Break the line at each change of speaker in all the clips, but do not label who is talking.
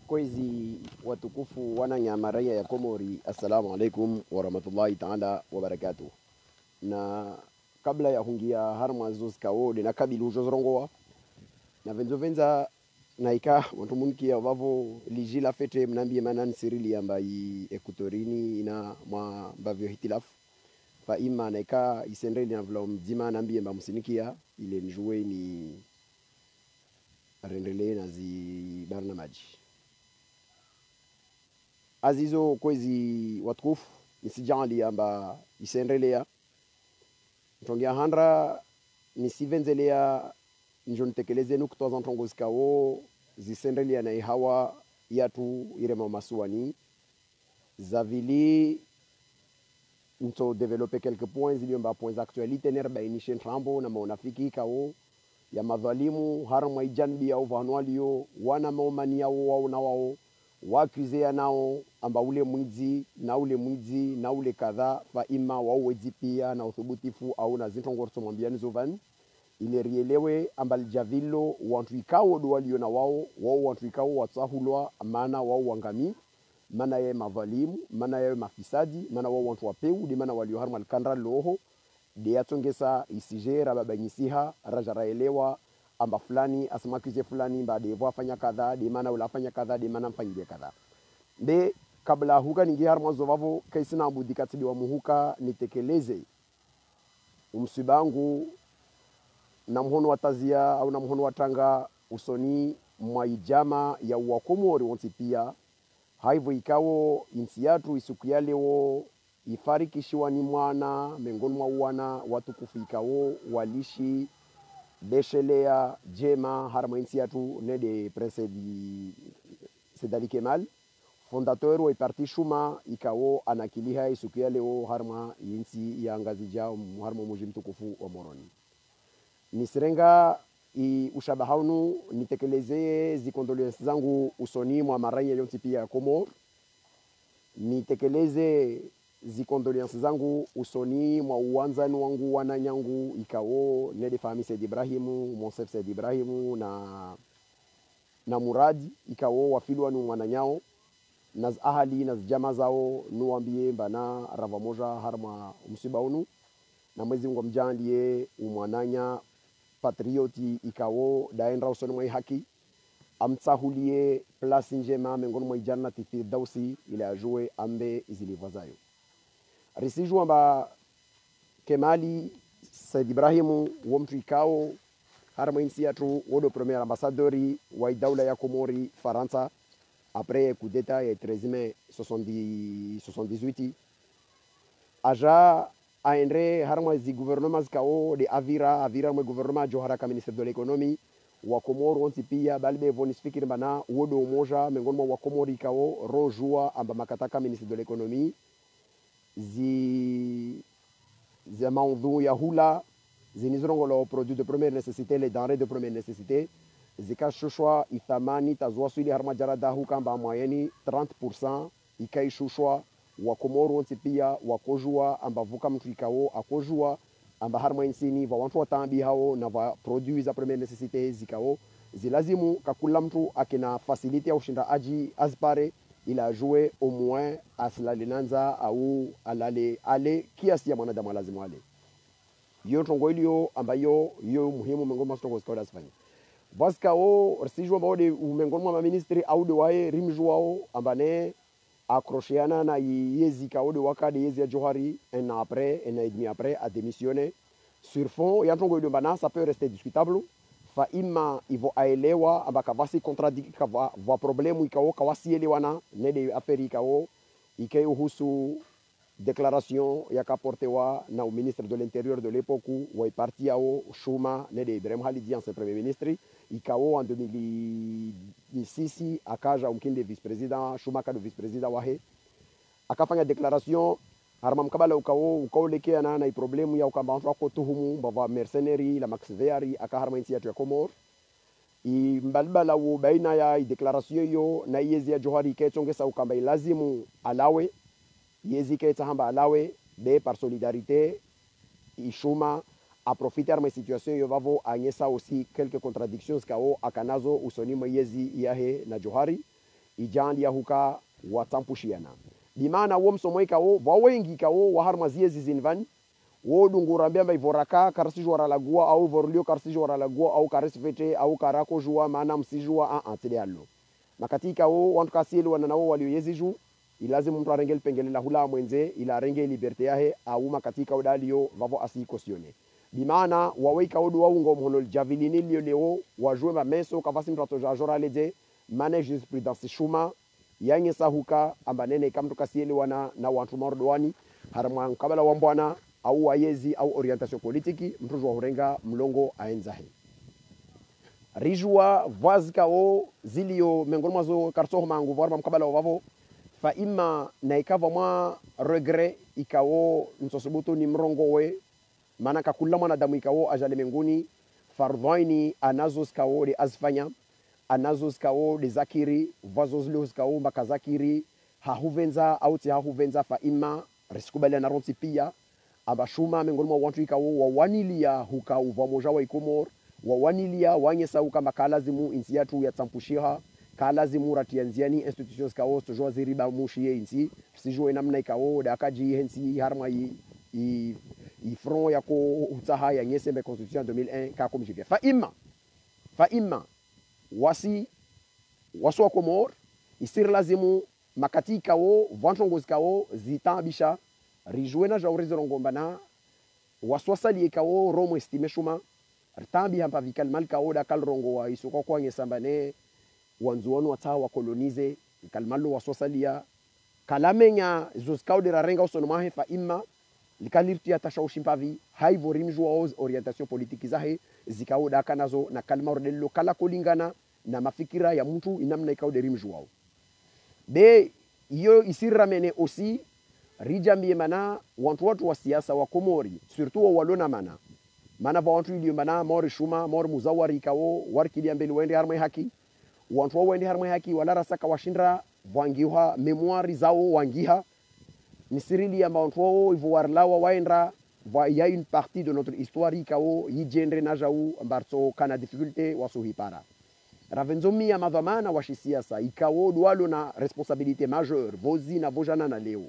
Kwezi watukufu wananyama raia ya Komori, assalamu alaikum warahmatullahi taala wabarakatuh. Na kabla ya hungia harma zoskao de na kabilu jozrongoa na venza na ika wantu munki ya wavo lijila fete mnambie manan sirili ambai ekutorini ina mwa mbavyo hitilaf fa ima na ika isendeli na vla mzima nambie mba musinikia ile njue ni rendele na zi barnamaji azizo kwezi watukufu nisijali amba isendelea ntongia handra nisivenzelea njonitekeleze nukta za ntongozikao zisendelea na ihawa yatu irema masuani zavili nto develope quelques points ili mba points actualité nerbainishe ntrambo na maonafiki kao ya madhalimu harma ijanbi au vanwalio wana maomani yao wao na wao wakuzea nao amba ule mwizi na ule kadha fa ima wawezi pia na uthubutifu au na zintongorso mwambiani zovan ile rielewe amba ljavilo wantu ikao do walio na wao wantu ikao watsahulwa maana wao wangami maana ye madhalimu maana ye mafisadi maana wao wantu wapeu di maana walio harma alkandra loho de yatongesa isijera babanyisiha rajaraelewa amba fulani asimakize fulani baada ya afanya kadha de maana ulafanya kadha de maana mfanyie kadha de kabla huka ningia harmazo vavo kaisina abudi katidi wa muhuka nitekeleze umsibangu na mhono watazia au na mhono watanga usoni mwa ijama ya uwakomori wonsi pia haivo ikao insi yatu isuku ya leo ifarikishiwa ni mwana mengoni mwa wana watu kufikao walishi deshelea jema harma insi yatu nede prince di Sedali Kemal fondateur wa parti shuma ikao anakiliha isuku ya leo harma insi ya ngazi jao harma muji mtukufu wa Moroni nisirenga ushabahaunu nitekeleze zikondolensi zangu usoni mwa marai yonsi pia Komor nitekeleze zikondolensi zangu usoni mwa uwanzani wangu wananyangu ikao nede fahami Said Ibrahimu Monsef Said Ibrahimu na Muradi ikao wafilwa nu wananyao naz ahali naz jama zao nuambie mbana rava moja harma msibaunu na mwezi mungu mjanlie umwananya patrioti ikao daendra usoni mwa haki amtsahulie plasi njema mengoni mwa jannati firdausi ile ajue ambe izilivazayo risijua mba Kemali Said Ibrahimu womtu ikao harma insi yatu wodo premier ambassadori wa daula ya Komori Faransa après coup d'état ya 13 mai 78 aja aendre harma zi gouvernement zikao de avira mwe gouvernement jo haraka ministre de l'économie wa Komoro onti pia balbe vonisfikiri bana wodo moja mengoni mwa Komori kao rojua amba makataka ministre de l'économie zi maudhu ya hula zinizorongolo produits de première nécessité les denrées de première nécessité zikashushwa ithamani tazwa swili harma jarada hukamba mwayeni 30% ikaishushwa wa Komoro onti pia wakojua amba vuka mtu ikao akojua amba harma insini va wantu watambi hao na va produits za première nécessité zikao zilazimu kakula mtu akina facilité au shinda aji azpare ila ajue au moins aslale nanza au alale ale kiasi ya mwanadamu lazimu ale yo tongo ilio ambayo yo muhimu mengoma stongo skoda sifanya baska o sijua bode mengoma mwa ministry au de wae rimjuao ambane accrochiana na yezi kaode wakade yezi ya Johari un an et demi après a démissionné sur fond ya tongo ilio bana ça peut rester discutable fa ima ivo aelewa abaka vasi contradict va problemu ikao kawasi elewana nede aferi ikao ikao husu déclaration yakaportewa na au ministre de l'Intérieur de l'époque wa parti ao Shuma nede Ibrahim Halidi ancien premier ministre ikao en 2006 akaja umkinde vice-président Shuma kado vice-président wahe akafanya déclaration harma mkabala ukaolekea na problemu ya ukamba wako tuhumu bava mercenary la maxveari akaharma insi ya Komor i mbalbala wo baina ya déclaration yo na yezi ya Johari ketongesa ukamba lazimu alawe yezi ketsa hamba alawe de par solidarité ishuma a profiter ma situation yo vavo anyesa aussi quelques contradictions kao akanazo usonimo yezi yahe na Johari ijandi ya huka watampushiana dimana wo msomo ikao wawengi kao wa harma yezi zinvan wo dungurambia mba ivoraka karsi jwara lagua au vorlio karsi jwara lagua au karsi fete au karako jua maana msijua tede allo makatika wo wantu kasielu wana nao walio yezi ju ilazimu mtu arengel pengele la hula mwenze ila renge liberte yahe au makatika udalio vavo asi kosione bimana waweka odu waungo mhono javilini lio leo wajue mameso kavasi mtu atojajora leje manage jurisprudence shuma yange sahuka ambanene kamtu kasielu wana na wantu mordwani harma kabala wambwana au wayezi au orientation politiki mtu wa hurenga mlongo aenzahe rijua vazika o zilio mengoni mwazo karso mangu varma mkabala wavo fa ima na ikava mwa regret ikao nsosubutu ni mrongo we maana kakula mwanadamu ikao ajale menguni fardhaini anazo skao de azfanya anazo skao de zakiri vazo zilio skao makazakiri hahuvenza au ti hahuvenza fa ima risikubali na ronti pia abashuma mengoni mwa wantu ikao wawanilia huka uvamoja wa Komor wawanilia wanyesa huka makalazimu insi yatu ya tsampushiha kalazimu ratianziani institutions kao stojwa ziriba mushie insi sijue namna ikao da kaji hensi harma i front yako utaha ya nyesembe constitution 2001 ka komjibia fa imma wasi waswa Komor isir lazimu makatika wo vantongozi kao zitabisha rijuena jaurizo rongombana waswasali kao romo estime shuma rtambi hamba vikal mal kao da kal rongo wa isoko kwa ngesambane wanzuonu wata wa kolonize kalmalo waswasalia kalamenya zoskao de rarenga usonoma fa imma likalirti atashaushi mpavi haivo rimjua orientation politique zahe zikao da kanazo na kalma ordello kala kolingana na mafikira ya mtu inamna ikao de rimjua be iyo isiramene aussi rijambie mana watu wa siasa wa Komori surtout wa walona mana va watu ilio mana mori shuma mori muzawari kao warkili ambeli wende harma haki watu wende harma haki wala rasaka washindra vangiha memoire zao wangiha nisirili ya watu ivo warlawa waendra il y a une partie de notre histoire kao yijendre na jau ambarso kana difficulté wasuhipara ravenzomi ya madhamana wa siasa ikao dualo na responsabilité majeure vozi na vojana na leo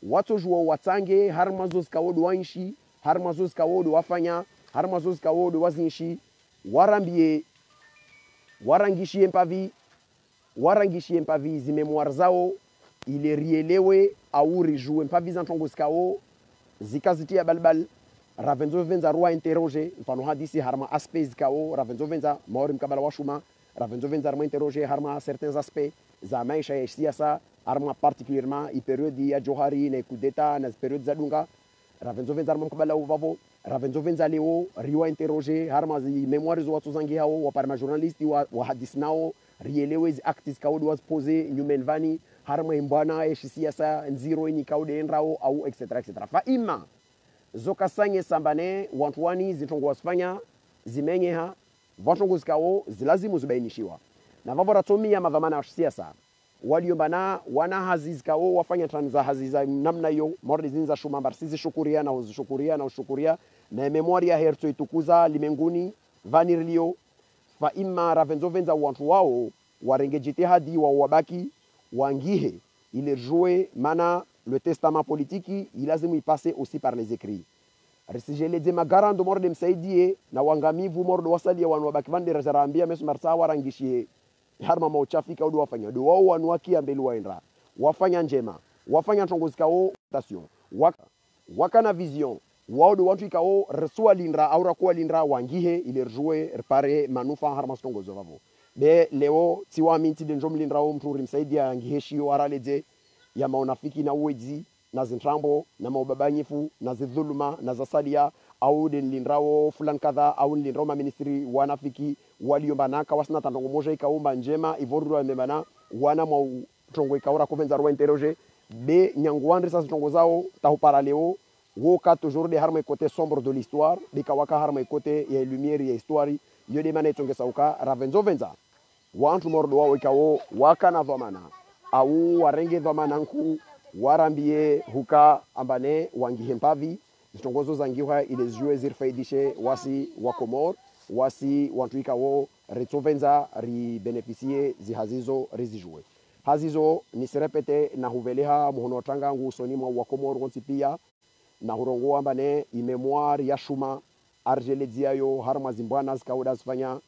watu jua watange harmazos kawodo wanshi harmazos kawodo wafanya harmazos kawodo wazinshi warangishie mpavi zimemoire zao ile rielewe au rijue mpavi zantongo skao zikazitia balbal ravenzo venza roi interroger mfano hadisi harma aspects kao ravenzo venza maori mkabala washuma ravenzo venza harma interroger harma certains aspects za maisha ya siasa arma particulièrement i periode ya Johari na coup d'état na periode za dunga ravenzo venza arma mkabala uvavo ravenzo venza leo riwa interroger harma zi memoires watu zangi hao wa parma journalisti wa hadis nao rielewe zi actis kaudi was pose nyumen vani harma imbwana ya siasa nziro ni kaudi enrao au etc fa ima zoka sanye sambane wantwani zitongo wasfanya zimenyeha vatongo zikao zilazimu zibainishiwa na vavo ratomia madhamana ya siasa waliombana wana hazizikao wafanya tranza haziza namna hiyo mordi zinza shuma barsizi shukuria na ushukuria na memoria herto itukuza limenguni vanirlio fa imma ravenzo venza wantu wao warenge jitihadi wa wabaki wangihe ile jouer mana le testament politique ilazimu ipase aussi par les écrits risijele de magarando morde msaidie na wangamivu morde wasalia wanu wabaki vandera zarambia mesu marsa warangishie harma mauchafika udu wafanya do wao wanuakia mbele waendra wafanya njema wafanya tongozi kao station wakana vision wao do watu ikao resua lindra aura kwa lindra wangihe ile jouer repare manufa harma tongozo vavo be leo tiwa minti de njom lindra mtu rimsaidia ngiheshio araleje ya maonafiki na uwezi na zintrambo na maubabanyifu na zidhuluma na zasalia au lindrao fulan kadha au lindrao ministri wanafiki waliobanaka wasina tandongo moja ikaumba njema ivoruro memana wana mwa tongo ikaura kuvenza rwa interroger be nyangwandri sa tongo zao tahu paraleo woka toujours de harma côté sombre de l'histoire bikawaka harma côté ya lumière ya histoire yo de mana itonge sauka ravenzo venza wantu mordo wao ikawo wakana dhamana au warenge dhamana nku warambie huka ambane wangihe mpavi zitongozo zangiwa ile jue zirfaidishe wasi wa Komor wasi wantu ikawo retsovenza ri beneficie zihazizo rizijue hazizo ni serepete na huveleha muhono tanga ngu soni mwa wa Komor gonsi pia na hurongo ambane imemoire ya shuma arjelediayo harma zimbwana zikauda zifanya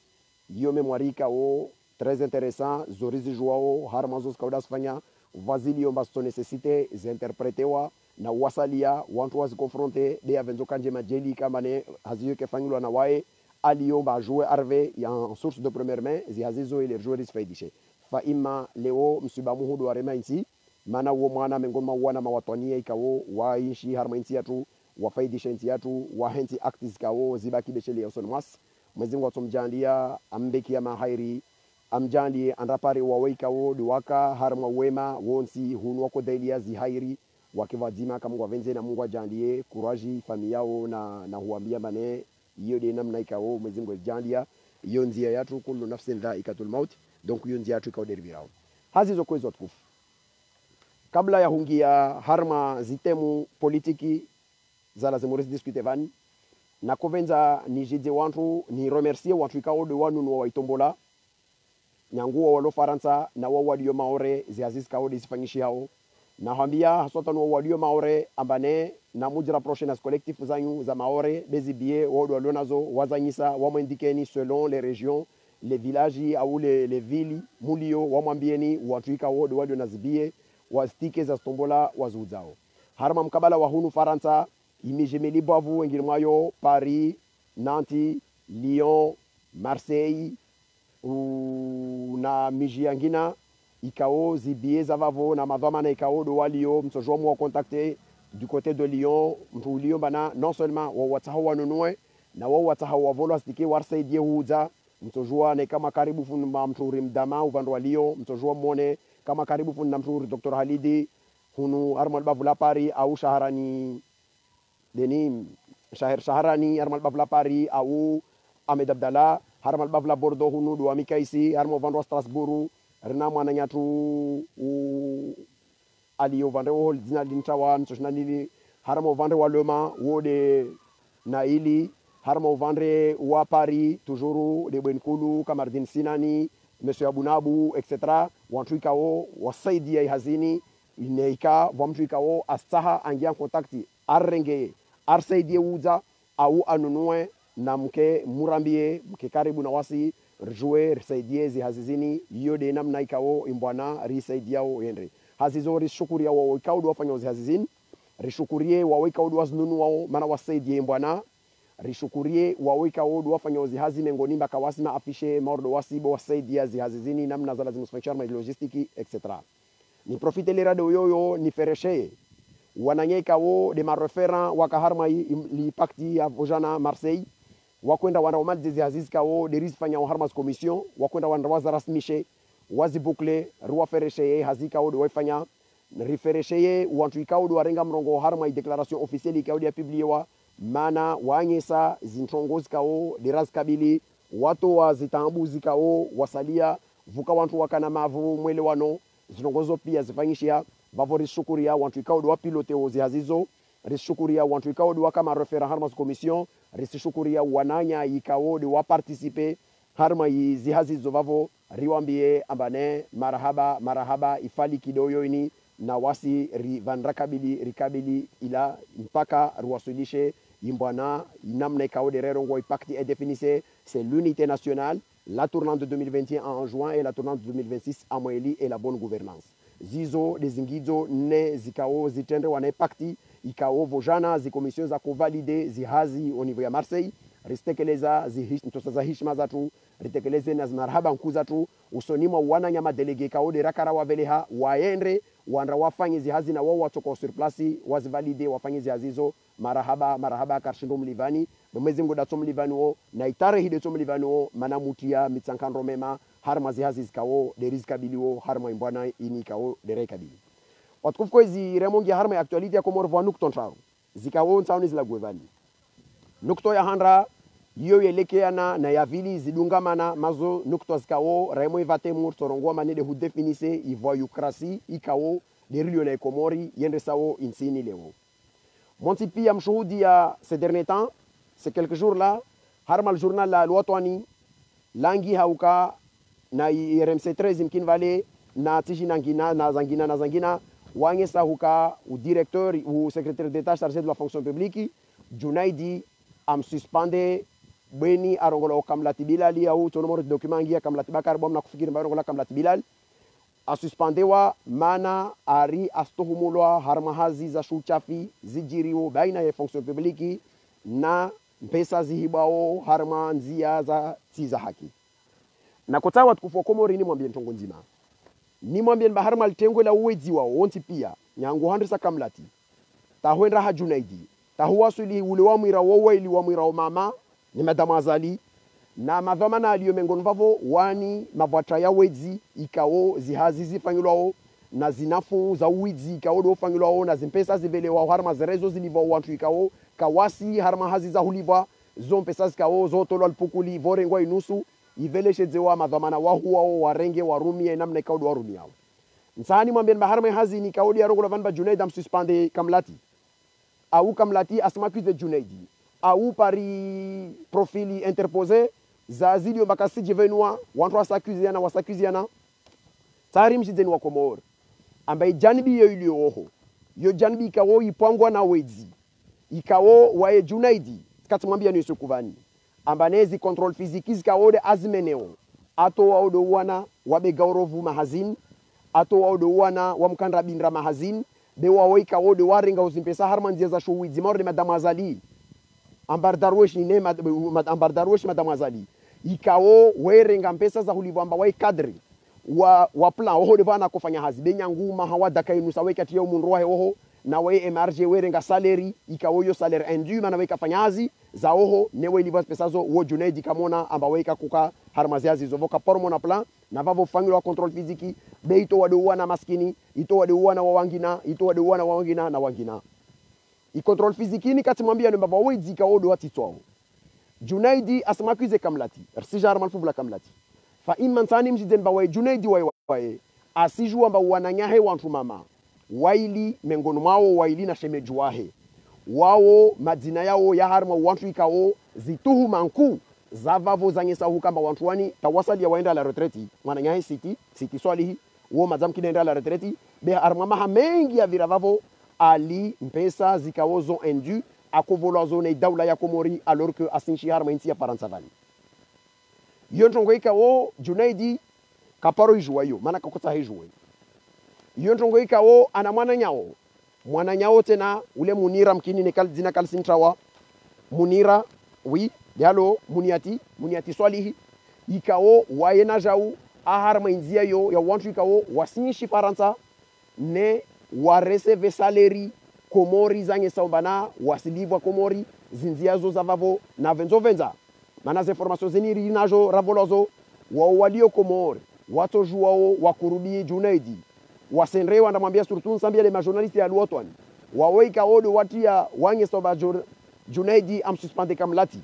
iyo memoire ikawo très intéressant zorizi jouao harma zo zikauda zifanya vazilio mbasto necessite zinterpretewa na wasalia wantu wazikonfronte de avenzo kanje majeli kamane haziyo kefangilwa na wae aliomba jouer arve ya source de première main zihazizo ile joueurs faidishe fa imma leo msiba muhudu wa rema insi mana uo mwana mengoma wana mawatwania ikawo waishi harma insi yatu wafaidisha insi yatu wahensi actis kawo zibaki besheli ya sonmas mwezi Mungu atomjandia ambeki ya mahairi amjandi andrapare waweikawo duwaka harma wema wonsi hunu wako dailia zihairi wakivadima kama wavenze na Mungu ajandie kuraji familiao na huambia mane hiyo de namna ikawo mwezi Mungu ajandia hiyo nzia yatu kullu nafsin dhaikatul maut donc hiyo nzia yatu ikawo dervirao hazizo kwezo tukufu kabla ya hungia harma zitemu politiki za lazima discuter van na kovenza ni jide wantu ni remercier wantu ikawo de wanu wa itombola nyanguo walo Faransa na wao walio maore ziaziz kaodi sifanyishi hao na hambia haswata no walio maore ambane na mujira prochaines collectif zanyu za maore bezibie wao walio nazo wazanyisa wamwendikeni selon les régions les villages au les villes mulio wamwambieni watu ikawo walio nazibie wastike za stombola wazuzao harma mkabala wa hunu Faransa imijemeli bavu wengine mwayo Paris Nantes Lyon Marseille na miji yangina ikao zibie za vavo na madhama na ikao do walio msojo mwa contacter du côté de Lyon mtu Lyon bana non seulement wa wataha wanunue na wa wataha wavolo astike warsaidie huza msojo na kama karibu fun mtu rimdama uvando wa Lyon msojo muone kama karibu fun na mtu Dr Halidi hunu armal bavula Paris au shaharani denim shaharani armal bavula Paris au Ahmed Abdallah harmal bavla Bordeaux hunu do amikaisi harmo vando Strasbourg rena mwana nyatu alio vando hol dina lintawa nsoshna nili harmo vando wa Lema wode na ili harmo vendre wa Paris toujours de Benkulu Kamardin Sinani monsieur Abunabu etc wantu ikao wasaidia hazini ineika vamtu ikao astaha angia kontakti arrenge arsaidie uza au anunue na mke murambie mke karibu na wasi rjue risaidie zihazizini hiyo de namna ikao imbwana risaidiao yendre hazizo rishukuria wao ikao do wafanya zihazizini rishukurie wao ikao do waznunu wao maana wasaidie imbwana rishukurie wao ikao do wafanya zihazine ngonimba kawasima afishe mordo wasibo wasaidia zihazizini namna za lazima sfanyama logistiki etc ni profiter les radio yoyo ni fereshe wananyeka wo de marefera wakaharma li pakti ya vojana Marseille wakwenda wanaomaliza ziazizi kao de risfanya harmas commission wakwenda wanawaza rasmishe wazi boucle rua fereshe hazika o de wafanya rifereshe wantu ikao do warenga mrongo harma declaration officielle ikao de publiewa mana wanyesa zintongozi kao de ras kabili watu wa zitambuzi kao wasalia vuka wantu wakana mavu mwele wano zintongozo pia zifanyishia bavori shukuria wantu ikao do pilote oziazizo rishukuria wantu ikao do kama refera harmas commission rishukuria wananya ikao do participer harma zihazizo vavo riwambie ambane marahaba ifali kidoyo ini na wasi vanrakabili rikabili ila mpaka ruwasulishe imbwana namna ikao de rerongo ipakti et définissé c'est l'unité nationale la tournante de 2021 en juin et la tournante de 2026 en Moeli et la bonne gouvernance zizo dezingizo ne zikao zitende wana pakti ikao vojana zikomission za kuvalide zihazi au niveau ya Marseille ristekeleza ntosa za hishima zatu ritekeleze na marhaba nkuza tu usonima wana nyama delege kaode rakara waveleha waende wanra wafanye zihazi na wao watoka sur place wazivalide wafanye zihazizo marahaba karshindo mlivani mwezi ngoda to mlivani wo na itare hide to mlivani wo manamutia mitsankandro mema harma zihazi zikawo derizikabiliwo harma imbwana ini kawo derekabili watukufu kwa hizi remongi harma ya aktualite ya komoro vwa nukton trao zikawo ntaoni zila gwevani nukto ya handra iyo yelekeana na yavili zidungamana mazo nukto zikawo remo ivate mur torongwa manede hudefinise ivoyukrasi ikawo derilio na komori yende sawo insini lewo monti pia mshuhudi ya ces derniers temps ces quelques jours là harma le journal la lwatwani langi hauka na RMC 13 mkin vale na tiji na zangina wangesa huka u directeur ou secrétaire d'état chargé de la fonction publique Junaidi am suspende bweni arongolo kamlati bilali au tonomoro document ngia kamlati bakar bom na kufikiri barongola kamlati bilal asuspendewa mana ari astohumulwa harmahazi za shuchafi zijiriwo baina ya fonction publique na pesa zihibao harma nzia za tiza haki na kotawa tukufu komori ni mwambie ntongo nzima ni mwambie baharma litengwe la uwezi wao wonti pia nyango handisa kamlati tahwenda ha Junaidi tahuwasuli ule wa mwira wowe ili wa mwira mama ni madama azali na madhamana aliyo mengoni vavo wani mavatra ya wezi ikawo zihazi zifanyulwao na zinafu za uwizi ikawo do fanyulwao na zimpesa zivelewa harma zerezo zilivo wantu ikawo kawasi harma hazi za huliva zompesa zikawo zotolo alpukuli vorengwa inusu iveleshezewa madhamana wahuwao warenge warumie namna ikawo do warumiao nsani mwambie harma hazi ni kawo ya rogola vanba Junaidi am suspende kamlati au kamlati asmakuze Junaidi au pari profili interposé za zilio bakasi jivenua wantu wasakuziana tari mshideni wa komor ambaye janibi yo ilioho yo janibi ikawo ipangwa na wezi ikawo wae Junaidi katumwambia ni sokuvani ambanezi control physique zikawo de azmeneo ato waudo wana wabegaurovu mahazin ato waudo wana wamkandra bindra mahazin be wawe ikawo de waringa uzimpesa harmanzia za shuwizi maure madama azali ambardarwesh ni ne ambardarwesh madama azali ikawo werenga mpesa za hulivamba wai kadri wa plan oho devana kufanya hazi benyanguma hawadaka inusa wekati ya umunroa oho na we emarge werenga salary ikawo yo salary endu mana weka fanya hazi za oho newe livas pesazo wo Junaidi kamona amba weka kuka harmaziazi zovoka pormona plan na vavo fangilo control physique beito wadu wana maskini ito wadu wana wawangina ito wadu wana wawangina na wangina i control physique ni katimwambia namba wawezi ikawo do atitwao Junaidi asmakuze kamlati arsija armal fubla kamlati fa imman tani mjiden ba way Junaidi way asiju amba wananyahe wantu mama waili mengono mao waili na shemejuahe wao madina yao ya harma wantu ikao zituhu manku zavavo zanyesa hukamba wantu wani tawasali ya waenda la retraite wananyahe city swalihi wo madam kidenda la retraite be harma maha mengi ya viravavo ali mpesa zikawozo endu akovolwa zone daula ya Komori alors que asinshi harma inti ya Faransavani yontongo ikawo Junaidi kaparo ijuwayo mana kakota hijuwe yontongo ikawo ana mwana nyao tena ule Munira mkini nekal zina kalsintrawa Munira oui yalo muniati swalihi ikawo wayena jau aharma inzia yo ya wantu ikawo wasinshi Faransa ne wa receive salary Komori zange saumbana wasilivwa Komori zinziazo zavavo na venza mana ze information zeniri najo ravolozo wa walio Komori watojuao wakurubi Junaidi wasenrewa ndamwambia surtout nsambia le majournaliste ya Luotwan waweika odo watia wange soba Junaidi am suspende kamlati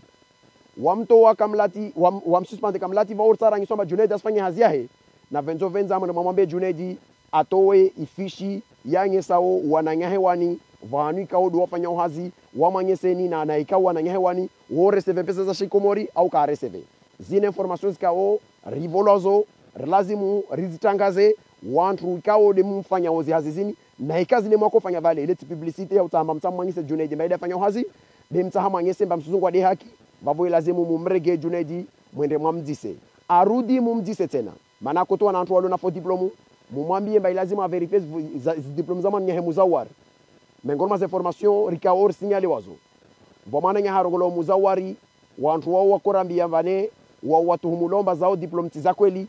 wamto wa kamlati wam suspende kamlati va urtsara ngisoma Junaidi asfanya haziahe na venza mwambia Junaidi atowe ifishi yange sao wananyahe wani vanu kaodo wafanya uhazi wamanyeseni na anaikawa wananyahewani wo receive pesa za Komori au ka receive zine informations kao rivolozo lazimu rizitangaze wantu kao de mfanya ozi hazizini na ikazi ne mwako fanya vale ile publicity ya utamba mtamanyise Junaidi baada fanya uhazi be mtahamanyese mbamsuzungwa de haki bavo lazimu mumrege Junaidi mwende mwamdise arudi mumdise tena maana kutoa na watu walio na diplomu mumwambie mba lazima verifie diploma za mwanyahe muzawar mengoma za information rikaor signale wazo bomana nya harogolo muzawari wantu wao wakorambia vane wao watuhumulomba zao diplomati za kweli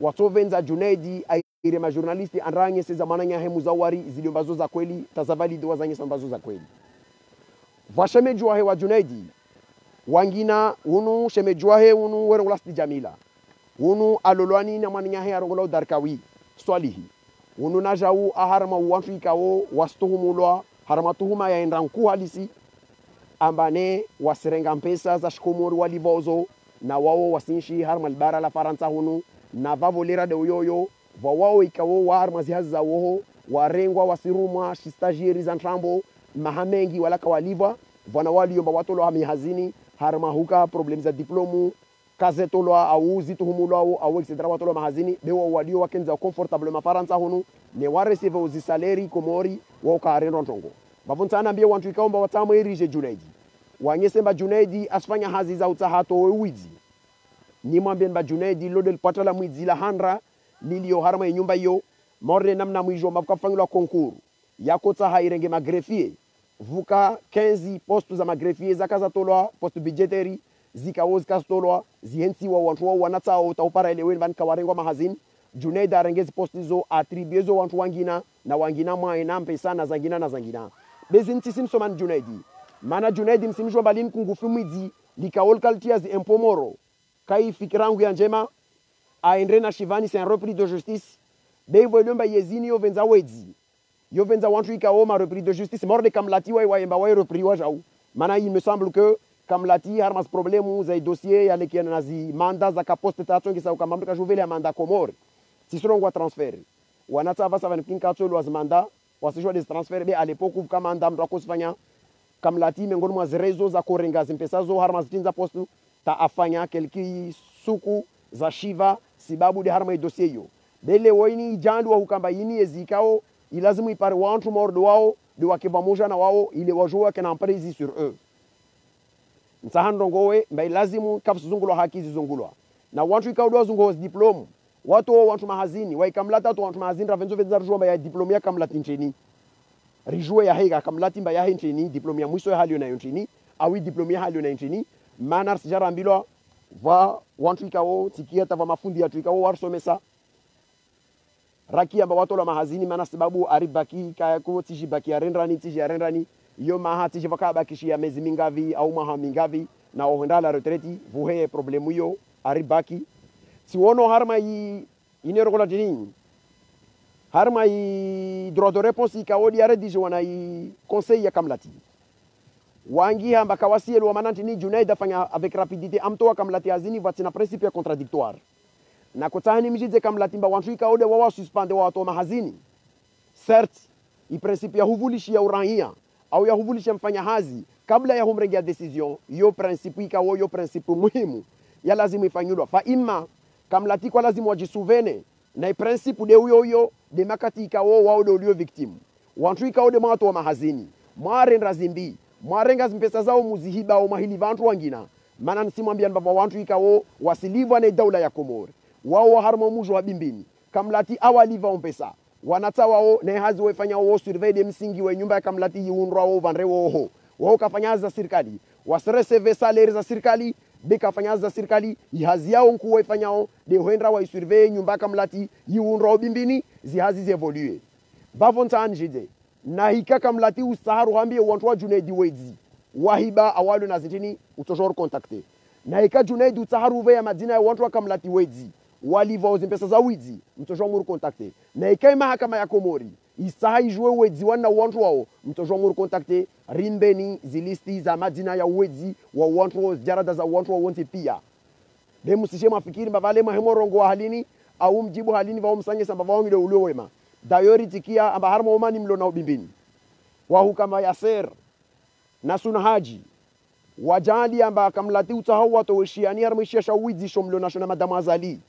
watovenza Junaidi aire majournalisti anrange seza mananya hemu za wari ziliombazo za kweli tazavali doa zanye sambazo za kweli vashamejwa he wa Junaidi wangina unu shemejwa he unu werolasti Jamila unu alolwani na mananya he arongola darkawi swalihi unu najau aharma wantu ikawo wastuhumulwa harma tuhuma ya endranku halisi ambane wasirenga mpesa za shikomori walivozo na wao wasinshi harma albara la Faransa hunu na vavolera de uyoyo wao ikawo wa harma zihazi za woho warengwa wasirumwa shistagieri za ntrambo mahamengi wala kawaliva vana waliomba watolo hami hazini harma huka problem za diplomu kazetolo au zituhumulo au etc watolo mahazini bewa walio wakenza comfortable ma Faransa hunu ne wareceive uzi salary komori wao ka rendo ntongo bavuntsana mbia wantu ikaomba watamo erije Junaidi wanyesemba Junaidi asfanya hazi za utahato wizi ni mwambie mba Junaidi lodel patala mwizi la handra lilio harma nyumba hiyo morne namna mwijo mafukafangilwa konkuru yako taha irenge magrefie vuka 15 postu za magrefie zakaza tolwa postu budgetary zikawo zikastolwa zihensi wa wantu wao wanatao taupara ile wen van kawarengwa mahazini Junaidi arengezi postu zo atribuezo wantu wangina na wangina mwaena mpesa na zangina na zangina bezinti simsoman Junaidi mana Junaidi msimishwa balini kungufi mwizi likaol kaltia zi empomoro kai fikirangu ya njema aendre na shivani c'est un repris de justice bevo lomba yezini yo venza wedzi yo venza wantu ikaoma repris de justice morde kamlati wa waemba wa repris wa jau mana il me semble que kamlati harmas problemu za dossier ya lekiana nazi manda za kaposte tatongi sa ukamamka juvele ya manda komore tisirongwa transfer wanata vasa vankin katolo az manda wasijwa des transfer be à l'époque kama manda mtu akosifanya kamlati miongoni mwa zerezo za korenga zimpesa zo harmas tinza postu ta afanya kelki suku za shiva sibabu de harma dossier yo bele woini jandu wa hukamba yini ezikao ilazimu ipare wantu mordo wao de wakeba moja na wao ile wajoa kana empresi sur eux nsahandongowe mbai lazimu kafsuzungulwa haki zizungulwa na wantu ikao zungo diploma watu wantu mahazini waikamlata to wantu mahazini ravenzo venza rjomba ya diploma ya kamlati nchini rijue ya hega kamlati mba ya nchini diploma ya mwiso ya hali na nchini awi diploma ya hali na nchini manar sijara mbilwa va wantu ikao tikia tava mafundi ya tuikao warsomesa raki amba watu la mahazini mana sababu aribaki kaya ko tiji baki arendrani yo maha tiji vaka bakishi ya mezi mingavi au maha mingavi na ohenda la retraite vuhe problemu yo aribaki si wono harma yi inero kola dini harma yi droit de réponse ikao di aredi wana yi conseil ya kamlati wangi hamba kawasiel wa mananti ni Junaidi afanya avec rapidité amtoa kamlati azini vatina principe ya contradictoire na kotani mjize kamlati mba wantu ikaode wawa suspende wa watu mahazini certes i principe ya huvulishi ya urania au ya huvulishi mfanya hazi kabla ya humrengia decision yo principe ikawo yo principe muhimu ya lazimu ifanyulwa fa imma kamlati kwa lazimu wajisuvene na i principe de uyo de makati ikawo wao de ulio victime wantu ikaode watu wa mahazini mwarenda zimbi mwarenga mpesa zao muzihiba au mahili vantu wangina mana nsimwambia baba wantu ikawo wasilivwa na daula ya Komori wao harmo mujo wa bimbini kamlati awaliva mpesa wanata wao na hazi wafanya wao survey de msingi wa nyumba ya kamlati yiunrwa wao vanrewo wao kafanya za serikali wasreceve salaire za serikali beka fanya za serikali ihazi yao nku wafanyao de huendra wa survey nyumba ya kamlati yiunrwa bimbini zihazi zevolue bavonta anjide na hika kamlati usaharu hambie wantu wa Junaidi wedzi wahiba awalu na zitini utojor contacte na hika Junaidi usaharu ve ya madina ya wantu wa kamlati wedzi waliva uzimpesa za wedzi mtojor muru contacte na hika mahakama ya Komori isaha ijue wedzi wana wantu wao mtojor muru contacte rimbeni zilisti za madina ya wedzi wa wantu wa jarada za wantu wa wonte pia be musishe mafikiri mbavale mahemorongo wa halini au mjibu halini vao msanye samba vao ngile ulio wema dayori tikia amba harma omani mlo na ubimbini wahu kama Yaser na Suna Haji wajali amba kamlati utahau watu wishiani harmishia shawizi shomlo na shona madama azali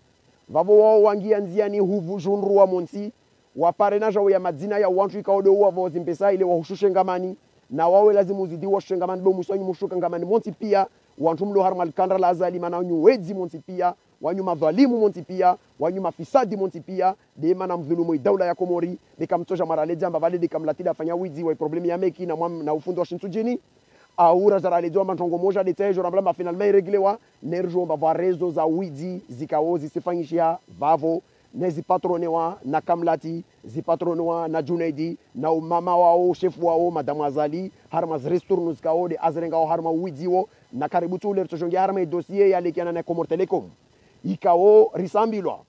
vavo wao wangia nziani huvu junru wa monsi wapare na jawo ya madzina ya wantu ikaodo uwa vao zimpesa ile wahushushe ngamani na wawe lazimu uzidi wa shengamani bo musonyi mushuka ngamani monsi pia wantu mlo harma alkandra la azali mana nyuwezi monsi pia wanyu madhalimu monti pia wanyu mafisadi monti pia de mana mdhulumu daula ya Komori de kamtosha marale jamba vale de kamlatida fanya wizi wa problemi ya meki na ufundo wa shintujini aura zaralizwa mantongo moja de tejo rambla finalement reglewa nerjo mbava rezo za widi zikao zisifanyishia vavo nezi patronewa na Kamlati zipatronewa na Junaidi na umama wao shefu wao madamu Azali harma zresturnus kao de azrenga harma widiwo na karibu tu lerto jongi harma dossier ya lekiana na Comor Telecom ikao risambilwa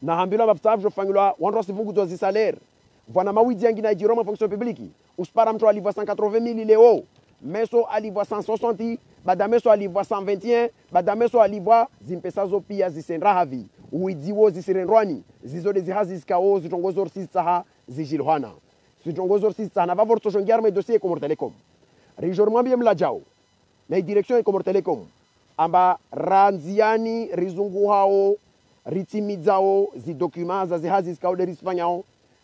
na hambilo bafsavjo fangilwa wandro sifungu dozi salaire vwana mawidi yangi na jiroma fonction publique uspara mtu alivwa 180,000 leo meso alivwa 160 badameso alivwa 121 badameso alivwa zimpesazo pia zisendra havi uidiwo zisirendwani zizode zihazi zikao zitongozor sisaha zijilhana zitongozor sisaha na vavor tojongiar me dossier Comor Telecom rijor mwambie mlajao na direction Comor Telecom amba ranziani rizungu hao ritimizao zidocuments za zihazi zikao de risfanyao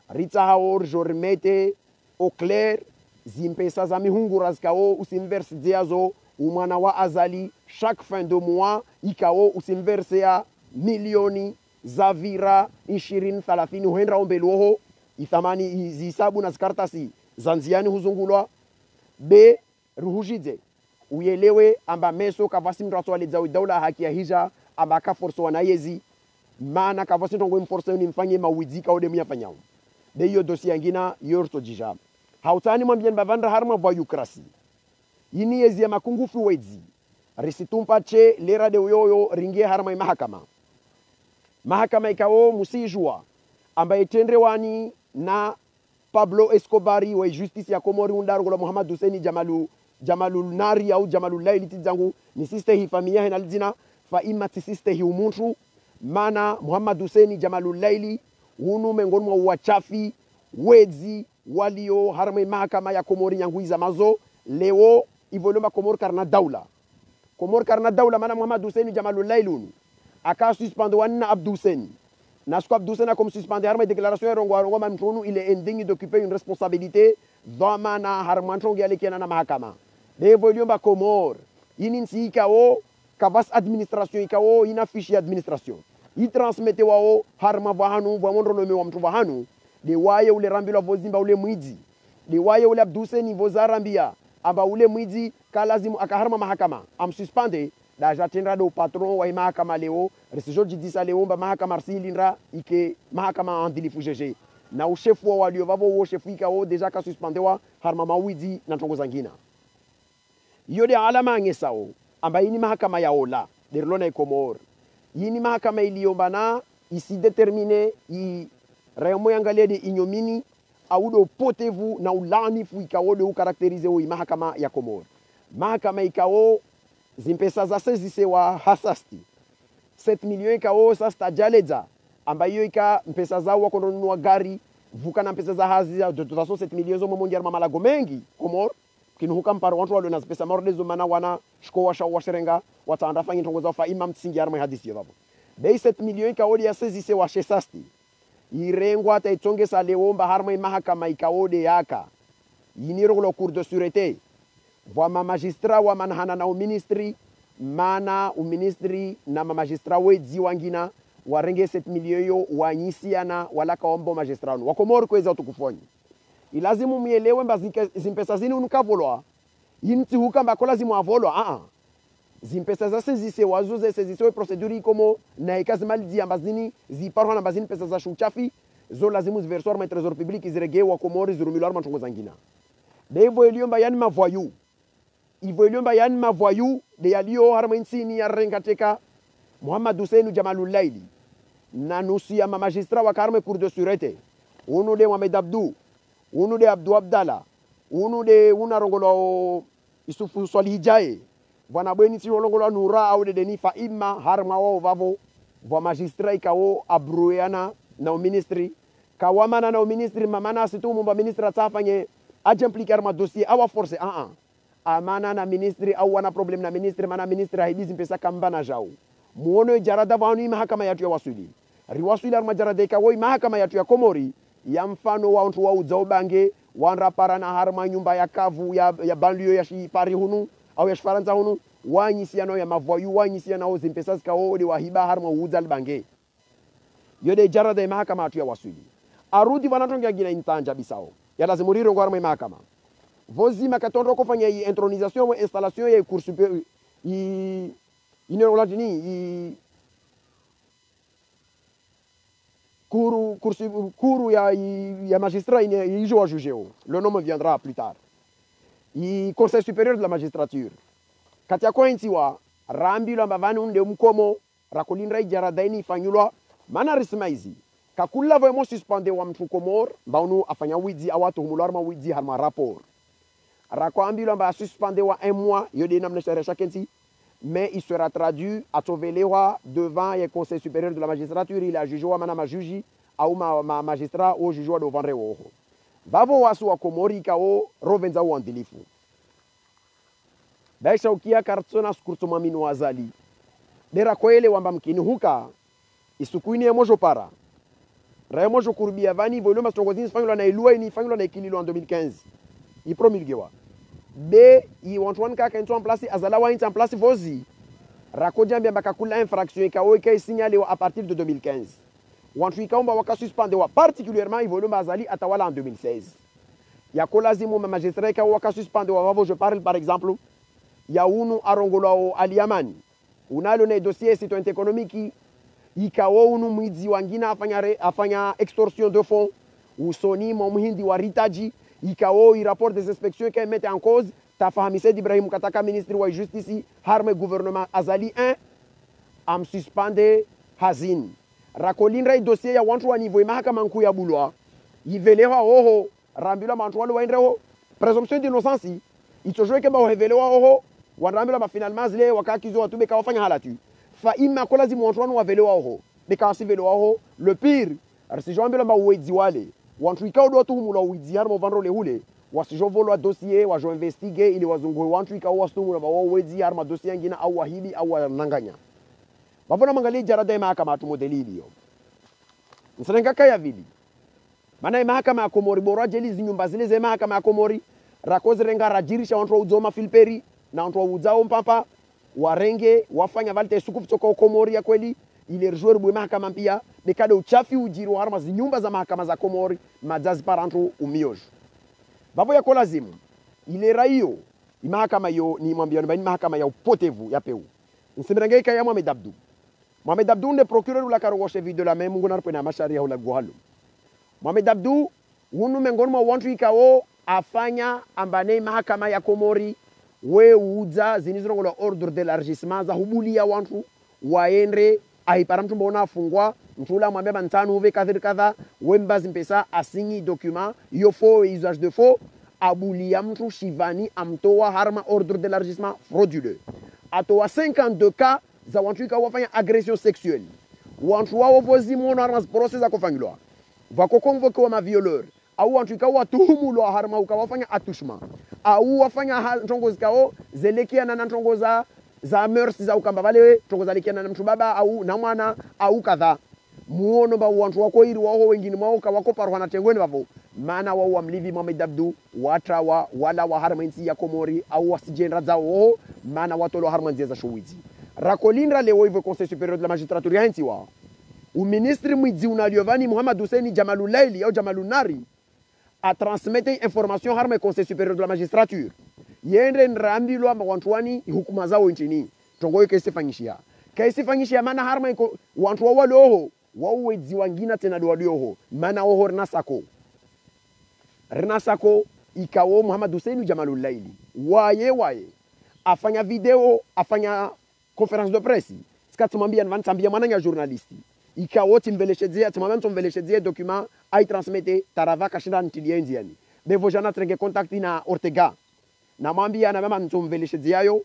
rita hao jormete au clair zimpesa za mihungura zikao usimverse diazo umwana wa Azali chaque fin de mois ikao usimverse ya milioni za vira 20-30 huenda ombeluho ithamani zisabu na zikartasi zanziani huzungulwa be ruhujide uyelewe amba meso kavasi mrato alizawi daula haki ya hija amba kaforso wanayezi maana kavasi tongo mforso ni mfanye mawidika ode miyafanyao de hiyo dosi yangina yorto jija hautani mwambien bavandra harma vayukrasi yini yezi ya makungufu wedzi risitumpa che lera de uyoyo ringie harma mahakama ikao musijua ambaye tendrewani na Pablo Escobari wa justice ya Komori undarugo Muhammad Hussein Jamalul Nari au Jamalul Laili tizangu ni siste hi familia hena lizina fa ima tisiste hi umuntu mana Muhammad Hussein Jamalul Laili unu mengoni mwa wachafi wezi walio harma mahakama ya Komori nyanguiza mazo leo ivoloma Komor karna daula mana Muhammad Hussein Jamalul Laili unu aka suspendre wana Abdou Sen nasko Abdou Sen a comme suspendre arme déclaration rongo mamtronu il est indigne d'occuper une responsabilité dhamana harmantrongi alekiana na mahakama de volume ba Comor yini nsikao kavas administration ikao ina fiche administration i transmete wao harma vahanu vamondro nome wa mtu vahanu de waye ule rambilo vozimba ule mwidi de waye ule Abdou Sen vozarambia amba ule mwidi kalazimu akaharma mahakama am suspende da jatendra do patron wa mahakama leo resijo jidisa leo mba mahakama arsilindra ike mahakama andilifu jeje na ushefu wa walio vavo wo shefu ikao deja ka suspendewa harma mawidi na tongo zangina yode alama ngesao amba yini mahakama ya ola derlona ikomor yini mahakama iliyombana isi determine i remo yangalia de inyomini audo potevu na ulanifu ikao de ukarakterize o mahakama ya Komor mahakama ikao zimpesa za sezise wa hasasti 7 milioni ikao sasta jaleza ambayo ika mpesa zao wakononunua gari vuka na mpesa za hazi de toute façon 7 milioni zo mondial mamalago mengi Komor kinuhuka mparo watu walo na pesa mordezo mana wana shko washa washerenga wataanda fanyi tongo za fa imam tsingi arma hadisi yabo bei 7 milioni ikao ya sezise wa shesasti irengwa taitonge sa leomba harma mahakama ikaode yaka yiniro lo cour de sûreté vama magistrat wa manhana na ministry mana ministry na magistrat wedi wangina warenge 7 milioni yo wanyisiana wala kaombo magistrat wa Komoro kweza utukufonyi ilazimu mielewe mbazika zimpesa zini unukavolwa yinti huka mbako zimu avolwa zimpesa za sezise wazuze sezise we procedure komo na ikazi mali ambazini ziparwa na bazini pesa za shuchafi zo lazimu ziversor ma trésor public izirege wa Komoro zirumilwa mantongo zangina devo eliomba yani mavoyu ivoyomba yani mavoyu de yalio harma insini ya rengateka Muhammad Hussein Jamalul Laili na nusi ya magistrat wa karme cour de sûreté unu de Mohamed Abdou unu de Abdou Abdallah unu de unarongolo Isufu Solihijaye bwana bweni si rolongolo nura au de deni fa imma harma wao vavo wa magistrat ikao abruana na ministry kawamana na ministry mamana situ mumba ministry atafanye ajempliquer ma dossier awa force amana na ministry au wana problem na ministry mana ministry haidizi mpesa kambana jao muono jarada vanu mahakama yetu ya wasuli riwasuli arma jarada ikawoi mahakama yetu ya Komori ya mfano wa watu wa uzaobange wanra para na harma nyumba ya kavu ya banlieue ya Paris hunu au ya Faransa hunu wanyisiano ya mavoyu wanyisiano zimpesa zikao de wahiba harma uzal bange yode jarada mahakama yetu ya wasuli arudi wanatonga gina intanja bisao ya lazima riro ngwarma mahakama vozi makatondo kufanya intronisation wa installation ya cours supérieur cours ya magistrat il joue à juger. Le nom me viendra plus tard. Il conseil supérieur de la magistrature. Katia kwa intiwa rambilo mbavani unde mkomo rakolinra ijaradaini fanyulwa mana rismaizi kakula vraiment suspendé wa mtu komor baunu afanya widi awatu humularma widi harma rapport rakwambilo mba suspendé wa 1 mois yode namne chaque kenti mais il sera traduit à Tovelewa devant le conseil supérieur de la magistrature. Il a jugé wa mana majuji au ma magistrat au jugé de vendredi oho bavo wasu wa komori kao rovenza wa ndilifu baisha ukia kartsona skurtuma minu wazali dera kwele wamba mkini huka isukuini ya mojo para raya mojo kurbia vani volume astongozini fanglo na ilua ini fanglo na ikililo en 2015 i promulguewa b i wantuan ka kan en place azala wa en place vozi rakodia mbia bakakula infraction ikawo kai signalé à partir de 2015 wantu ikaomba waka suspendewa particulièrement i volume azali atawala en 2016 ya kolazimu magistrat ikawo waka suspendewa wavo je parle par exemple ya unu arongolao aliamani unalo na dossier citoyen économique ikawo unu mwizi wangina afanya extorsion de fonds usoni mhindi wa ritaji ikawo i rapport des inspections qui mettent en cause tafahamise Ibrahim Kataka ministre wa justice harme gouvernement azali 1 am suspende hazin rakolinra dossier ya wantu wa niveau mahakama nkuu ya bulwa yivelewa oho rambila mantu wale waendreho présomption d'innocence itojoke ba revelewa oho wanrambila ba finalement zile wakakizo watube kawafanya halatu fa imma kolazi mwantu wa velewa oho bekasi velewa oho le pire arsijambila ba wedi wale wantu ikao do tu humula wedi harmo vandro le hule wasijovolo dossier wajo investigue ili wazungu wantu ikao wastumu ba wedi harma dossier ngina au wahibi au nanganya bavona mangali jarada mahakama tu modelili yo nserenga kaya vili maana mahakama ya Komori bora jeli zinyumba zile za mahakama ya Komori rakoze renga rajirisha wantu uzoma filperi na wantu uzao mpapa warenge wafanya valte sukufu toka Komori ya kweli ile rejouer bwe mahakama pia bekade uchafi ujiri harma zinyumba za mahakama za Komori majazi parantu umiojo bavo ya kolazimu ile raio mahakama yo ni mwambia ni mahakama ya upotevu ya peu nsemerenge kaya Mohamed Abdou ne procureur la Karongo chef de la même ngona pena masharia la gohalo Mohamed Abdou wunu mengoni mwa wantu ikao afanya ambane mahakama ya Komori we uza zinizongo la ordre d'élargissement za hubuli ya wantu waendre ahipara mtu mbona afungwa mtula mwambia bantanu uve kadha wembazi mpesa asingi document yo faux usage de faux abuli ya mtu shivani amtoa harma ordre d'élargissement frauduleux atoa 52 cas za wantu ikao wafanya agression sexuelle wantu wao vozi mona harma process akofanyilwa vako convoquer ma violeur au wantu ikao watuhumulwa harma ukawafanya attouchement au wafanya ntongo zikao zelekia na ntongo za mœurs za ukamba vale ntongo zalekia na mtu baba au na mwana au kadha muono ba wantu wako iri wao wengine mwao kawako parwa na tengweni bavo maana wao wamlivi Mohamed Abdou watrawa wala wa harmanzi ya Komori au wasijenra zao maana watolo harmanzi za showiji rakolinra leo hivyo conseil supérieur de la magistrature yanti wa o ministre mwidzi unaliovani Muhammad Hussein Jamalulaili au Jamalunari a transmettre information harma conseil supérieur de la magistrature yende nrambilwa wantuani hukuma zao nchini tongoyo kesi fanyishia maana harma wantu waloho wao wedzi wangina tena doalioho maana oho rinasako ikawo Muhammad Hussein Jamalulaili waye afanya video afanya conférence de presse skatumambia nvansambia mwana journalisti ikawo timveleshedzea timveleshedzea document ai transmete tarava kashinda ntilienzi yani bevo jana trenge contact na Ortega na mwambia na mama ntomveleshedzea yo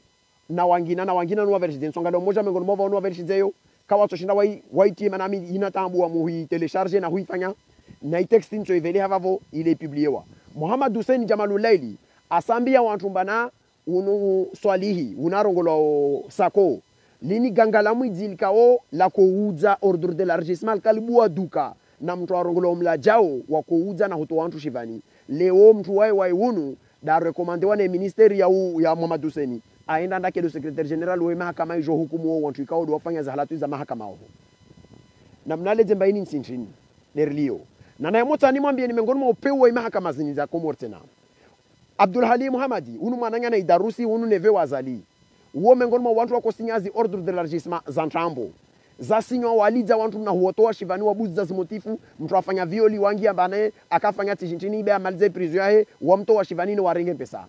na wangina no version songa do moja mengono mova no version yo kawa toshinda wai tima na mi inatambu wa muhi telecharger na huifanya na text nto iveli havavo ile publiewa Muhammad Hussein Jamalulaili asambia wantu mbana unu swalihi unarongolo sako lini gangala mwidzi kao la kuuza ordre d'élargissement kalibua duka na mtu arongolo mlajao wa kuuza na huto wantu shivani leo mtu wai wunu da recommande wane ministeri ya Muhammad Hussein aenda ndake do secrétaire général wa mahakama hizo hukumu wantu ikao do wafanya za halatu za mahakama ho na mnale zembaini nsintrini nerlio na na mota ni mwambie ni mengoni mwa upeo wa mahakama zini za Komori tena Abdul Halim Muhammadi unu mananya na idarusi unu neve wazali uo miongoni mwa watu wako sinyazi ordre d'élargissement za ntrambo za sinyo walidza watu na huotoa shivani wabuzi za zimotifu mtu afanya violi wangi ambane akafanya tijintini ibe amalize prison yahe wamtoa shivani ni warenge pesa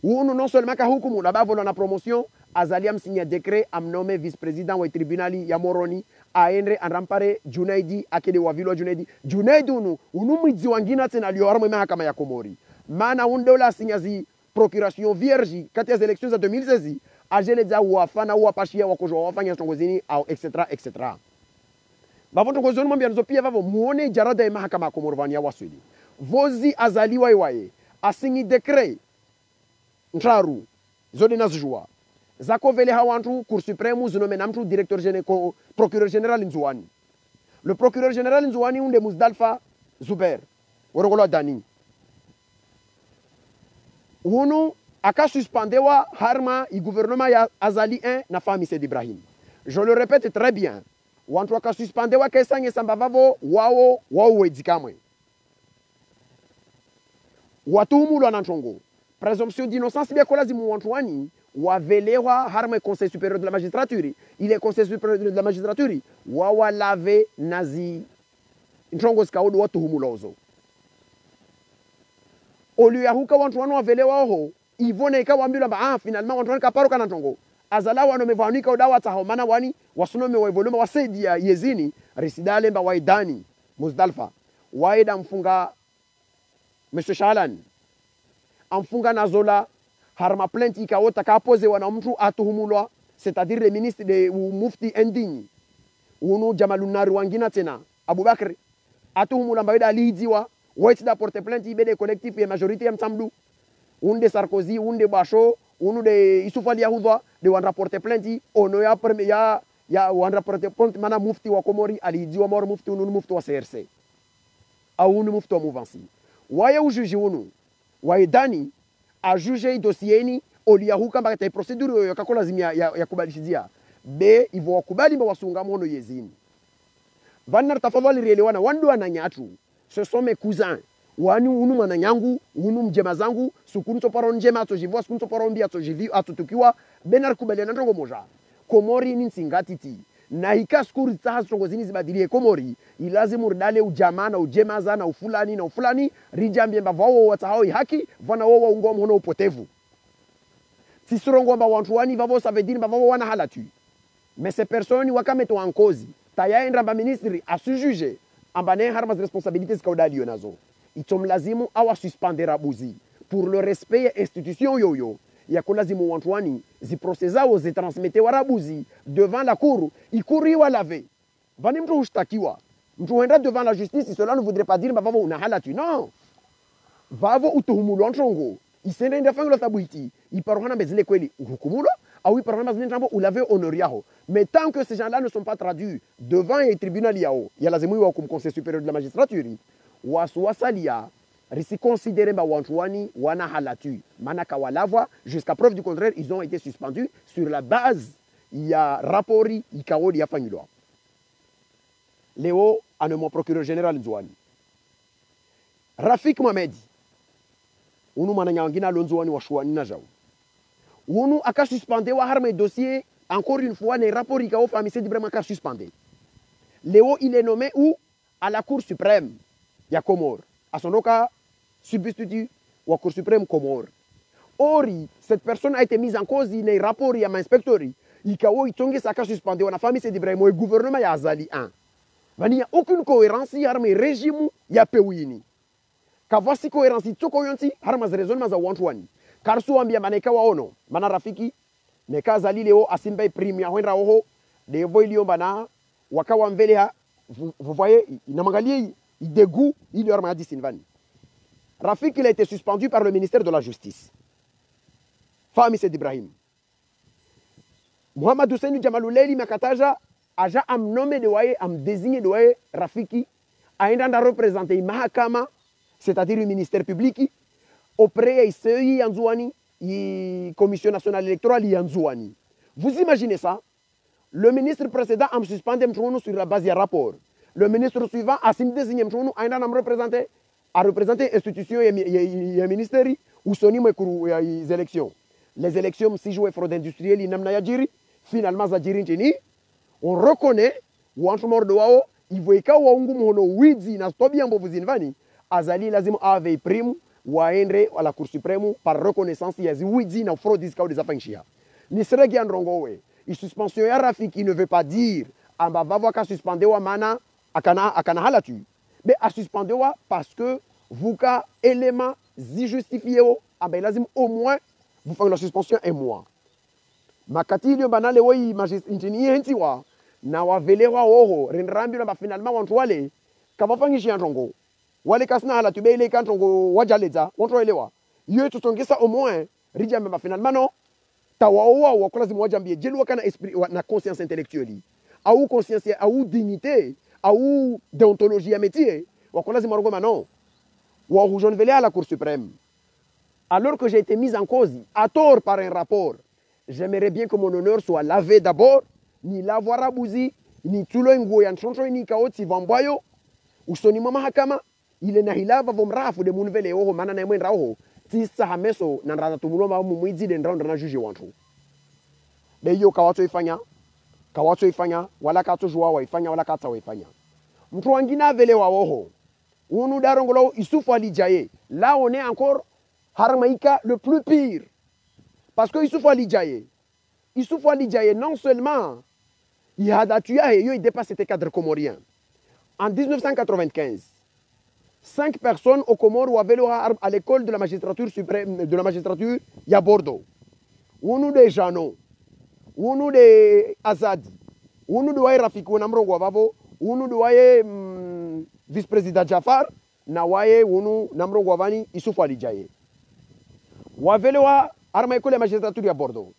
unu non seulement ka hukumu na bavolo na promotion azalia msinya décret amnome vice-président wa tribunali ya Moroni aendre anrampare Junaidi akede wa vilo Junaidi unu mwizi wangina tena lioramo mahakama ya Komori mana undola sinyazi procuration vierge kati ya elections za 2016 ajele za wafana wapashia wakojo wafanya tongozini au etc. Bavo tongozoni mwambia nzo pia vavo muone jarada ya mahakama ya Komori vania waswili vozi azaliwa iwaye asingi décret ntraru zodi nazijua zako vele hawantu Cour suprême zinome namtu directeur général procureur général Nzouani le procureur général Nzouani unde Muzdalfa Zuber worogolo dani unu aka suspendewa harma i gouvernement ya Azali 1 na famille Seydi Ibrahim. Je le répète très bien. Wantu aka suspendewa kesanye sambavavo wao wedzikamwe. Watumulwa na nchongo. Présomption d'innocence bien kolazimu wantu wani wavelewa harma conseil supérieur de la magistrature. Il est conseil supérieur de la magistrature wawa lave nazi nchongo skaodo watuhumulozo. Oluyahuka wantu wanu wavelewa oho ivone ikawambila ba finalement wantu wanu kaparo kana ntongo azala wano mevanika odawa taho mana wani wasunome wa volume wasedi ya yezini risidale mba waidani Muzdalfa waida mfunga Monsieur Shalan amfunga nazola harma plainte ikawota kapoze wana mtu atuhumulwa c'est-à-dire le ministre de mufti endini unu Jamalunari wangina tena Abubakar atuhumula mbaida alihidziwa waiti da porte plainte ibede collectif ya majorité ya msamdu unde Sarkozy unde Basho unde Issoufou Ali Yahoudwa de wan rapporter plainte ono ya wan rapporter plainte mana mufti wa Komori alihidziwa mor mufti unu mufti wa CRC au unu mufti wa Mouvansi waye ujuji unu waye dani a juge dossier oliyahuka mbaka procedure yo kakola zimia ya kubalishizia be ivo wakubali mba wasunga mono yezini vanar tafadhali rielewana wandu wananyatu ce sont mes cousins wani unu mananyangu unu mjema zangu sukunu toparo njema atojivua sukunu toparo mbia atojivi atutukiwa benar kubaliana ndongo moja Komori ni nsingatiti na hika skuru tsaha songo zini zibadilie Komori ilazimu ridale ujamaa na ujema za na ufulani rijambie mbavao watahao haki vana wao waungo mhono upotevu sisurongo mba wantu wani vavo savedini mbavao wana halatu mais ces personnes wakameto en cause tayaendra mba ministri a su juger ambane harmas responsabilités kaudali yonazo itomlazimu awa suspendera buzi pour le respect ya institution yoyo ya kulazimu wantuani ziprocesao zitransmete warabuzi devant la cour ikuri walave vani mtu hushtakiwa mtu huenda devant la justice cela ne voudrait pas dire bavavo una halatu non vavo utuhumulo nchongo isende nda fango tabuiti iparohana bezile kweli hukumulo au iparohana bezile ntambo ulave honoriaho mais tant que ces gens-là ne sont pas traduits devant les tribunaux yao ya lazimu wa comme conseil supérieur de la magistrature waswasalia risi considéré ba wantuani wana halatu manaka walavwa jusqu'à preuve du contraire ils ont été suspendus sur la base ya rapori ikaodi ya fanyilwa leo anemo procureur général Nzouani Rafik Mohamed unu mananya wangina lonzouani wa shuani na jao unu aka suspendé wa harme dossier encore une fois les rapports ikao famille Seydi Ibrahim aka suspendé leo il est nommé où à la cour suprême ya Comore à son cas substitut wa cour suprême Comore ori cette personne a été mise en cause in rapport ya inspectori ikawo itonge saka suspendé wana famille Seydi Ibrahim au gouvernement ya Azali 1 vani ya aucune cohérence harme régime ya pewini ka voici cohérence tsoko yonti harma raisonnement za wantwani karsu ambia maneka waono mana rafiki neka Azali leo asimbe prime ya wendra oho de voilio bana wakawa mbele ha vous voyez inamangalier il dégoût il leur m'a dit Sylvani Rafik il a été suspendu par le ministère de la justice famille Seydi Ibrahim Mohamed Hussein Jamaluleili makataja aja am nommé de waye am désigné de waye Rafiki aenda représenter mahakama c'est-à-dire le ministère public auprès de Yanzouani la commission nationale électorale Yanzouani vous imaginez ça le ministre précédent a suspendu Mchounou sur la base du rapport le ministre suivant a désigné Mchounou a représenter institution et ministère usoni mwekuru ya élections. Les élections si jouer fraude industrielle inamna ya jiri finalement za jiri nchini on reconnaît wantu mordo wao ivoika waungu mhono wizi na tobia mbovu zinvani azali lazima ave prime waende à la Cour suprême par reconnaissance ya wizi na fraude iskao dezafanshia ni seregi androngowe i suspension ya rafiki ne veut pas dire amba vavo ka suspendewa mana akana halatu mais a suspendewa parce que vuka élément zi justifié amba lazima au moins vous faites la suspension un mois makati ilio banale woi magistrini hentiwa na wavelewa oho renrambi na finalement wantu wale kavafanyishi androngo wale kasna hala tubele kantongo wajaleza wantu elewa yeye tutongesa au moins rija mba finalement non tawaoa wa kulazi mwajambie jelu kana esprit na conscience intellectuelle au conscience au dignité au déontologie ya métier wa kulazi marogoma non wa hujonvele à la Cour suprême alors que j'ai été mis en cause à tort par un rapport. J'aimerais bien que mon honneur soit lavé d'abord, ni l'avoir abouzi, ni tulo nguo ya nchoncho ni kaoti vamboyo, usoni mama hakama, ile na hilava vomrafu de munvele oho mana na mwendra oho, tisa hameso na nrata tumuloma mumwizi de ndraunda na juge wantu. De hiyo kawato ifanya, wala kato jua waifanya, wala kata waifanya. Mtu wangina vele wa oho, unu darongolo isufu alijaye, là on est encore Harmaïka le plus pire. Parce que Issoufou Ali Djaye, non seulement il a tué et il dépasse ses cadres comoriens. En 1995, 5 personnes au Comores avaient à l'école de la magistrature suprême de la magistrature, il y a Bordeaux. Uno de Jano, uno de Azadi, uno de Waye Rafik Namro Wavavo, uno de Waye vice-président Jafar, na Waye uno Namro Wavani Issoufou Ali Djaye. Wavelewa arma école magistrature à Bordeaux.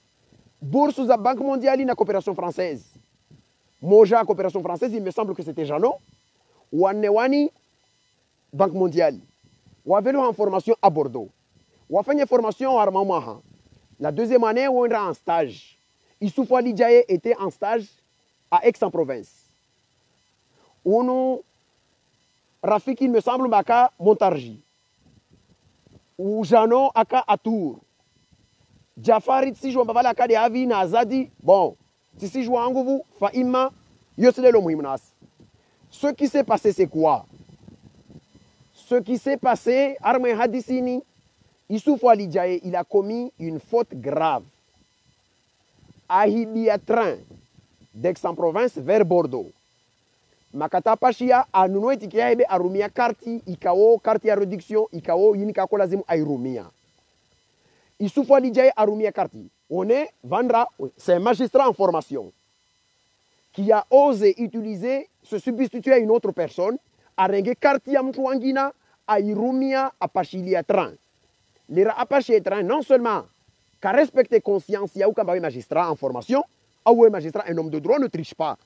Bourse à Banque mondiale na coopération française. Moja coopération française, il me semble que c'était Jeannot. Wanewani Banque mondiale. Wavelewa en formation à Bordeaux. Wafanya formation à Armamaha. La deuxième année, on est en stage. Issoufou Ali Djaye était en stage à Aix-en-Provence. Uno Rafik, il me semble, Maka Montargis. Ou Jano aka Atour. Jafari si jouan bavala aka de Avi na Azadi. Bon, si jouan angovu Faima yosele lo muhimnas. Ce qui s'est passé c'est quoi? Ce qui s'est passé Arme Hadisini Issoufou Ali Djaye, il a commis une faute grave. Ahibia train d'Aix-en-Provence vers Bordeaux. Makata Pashia anuno etikia ebe arumia karti ikao karti ya réduction ikao yinika ko lazimu airumia. Issoufou Ali Djaye arumia karti. On est Vandra, c'est un magistrat en formation qui a osé utiliser, se substituer à une autre personne, a renge karti ya mtu wangina airumia apashilia train. Lira apashi train non seulement qu'a respecté conscience ya ou kamba magistrat en formation, ou magistrat un homme de droit ne triche pas.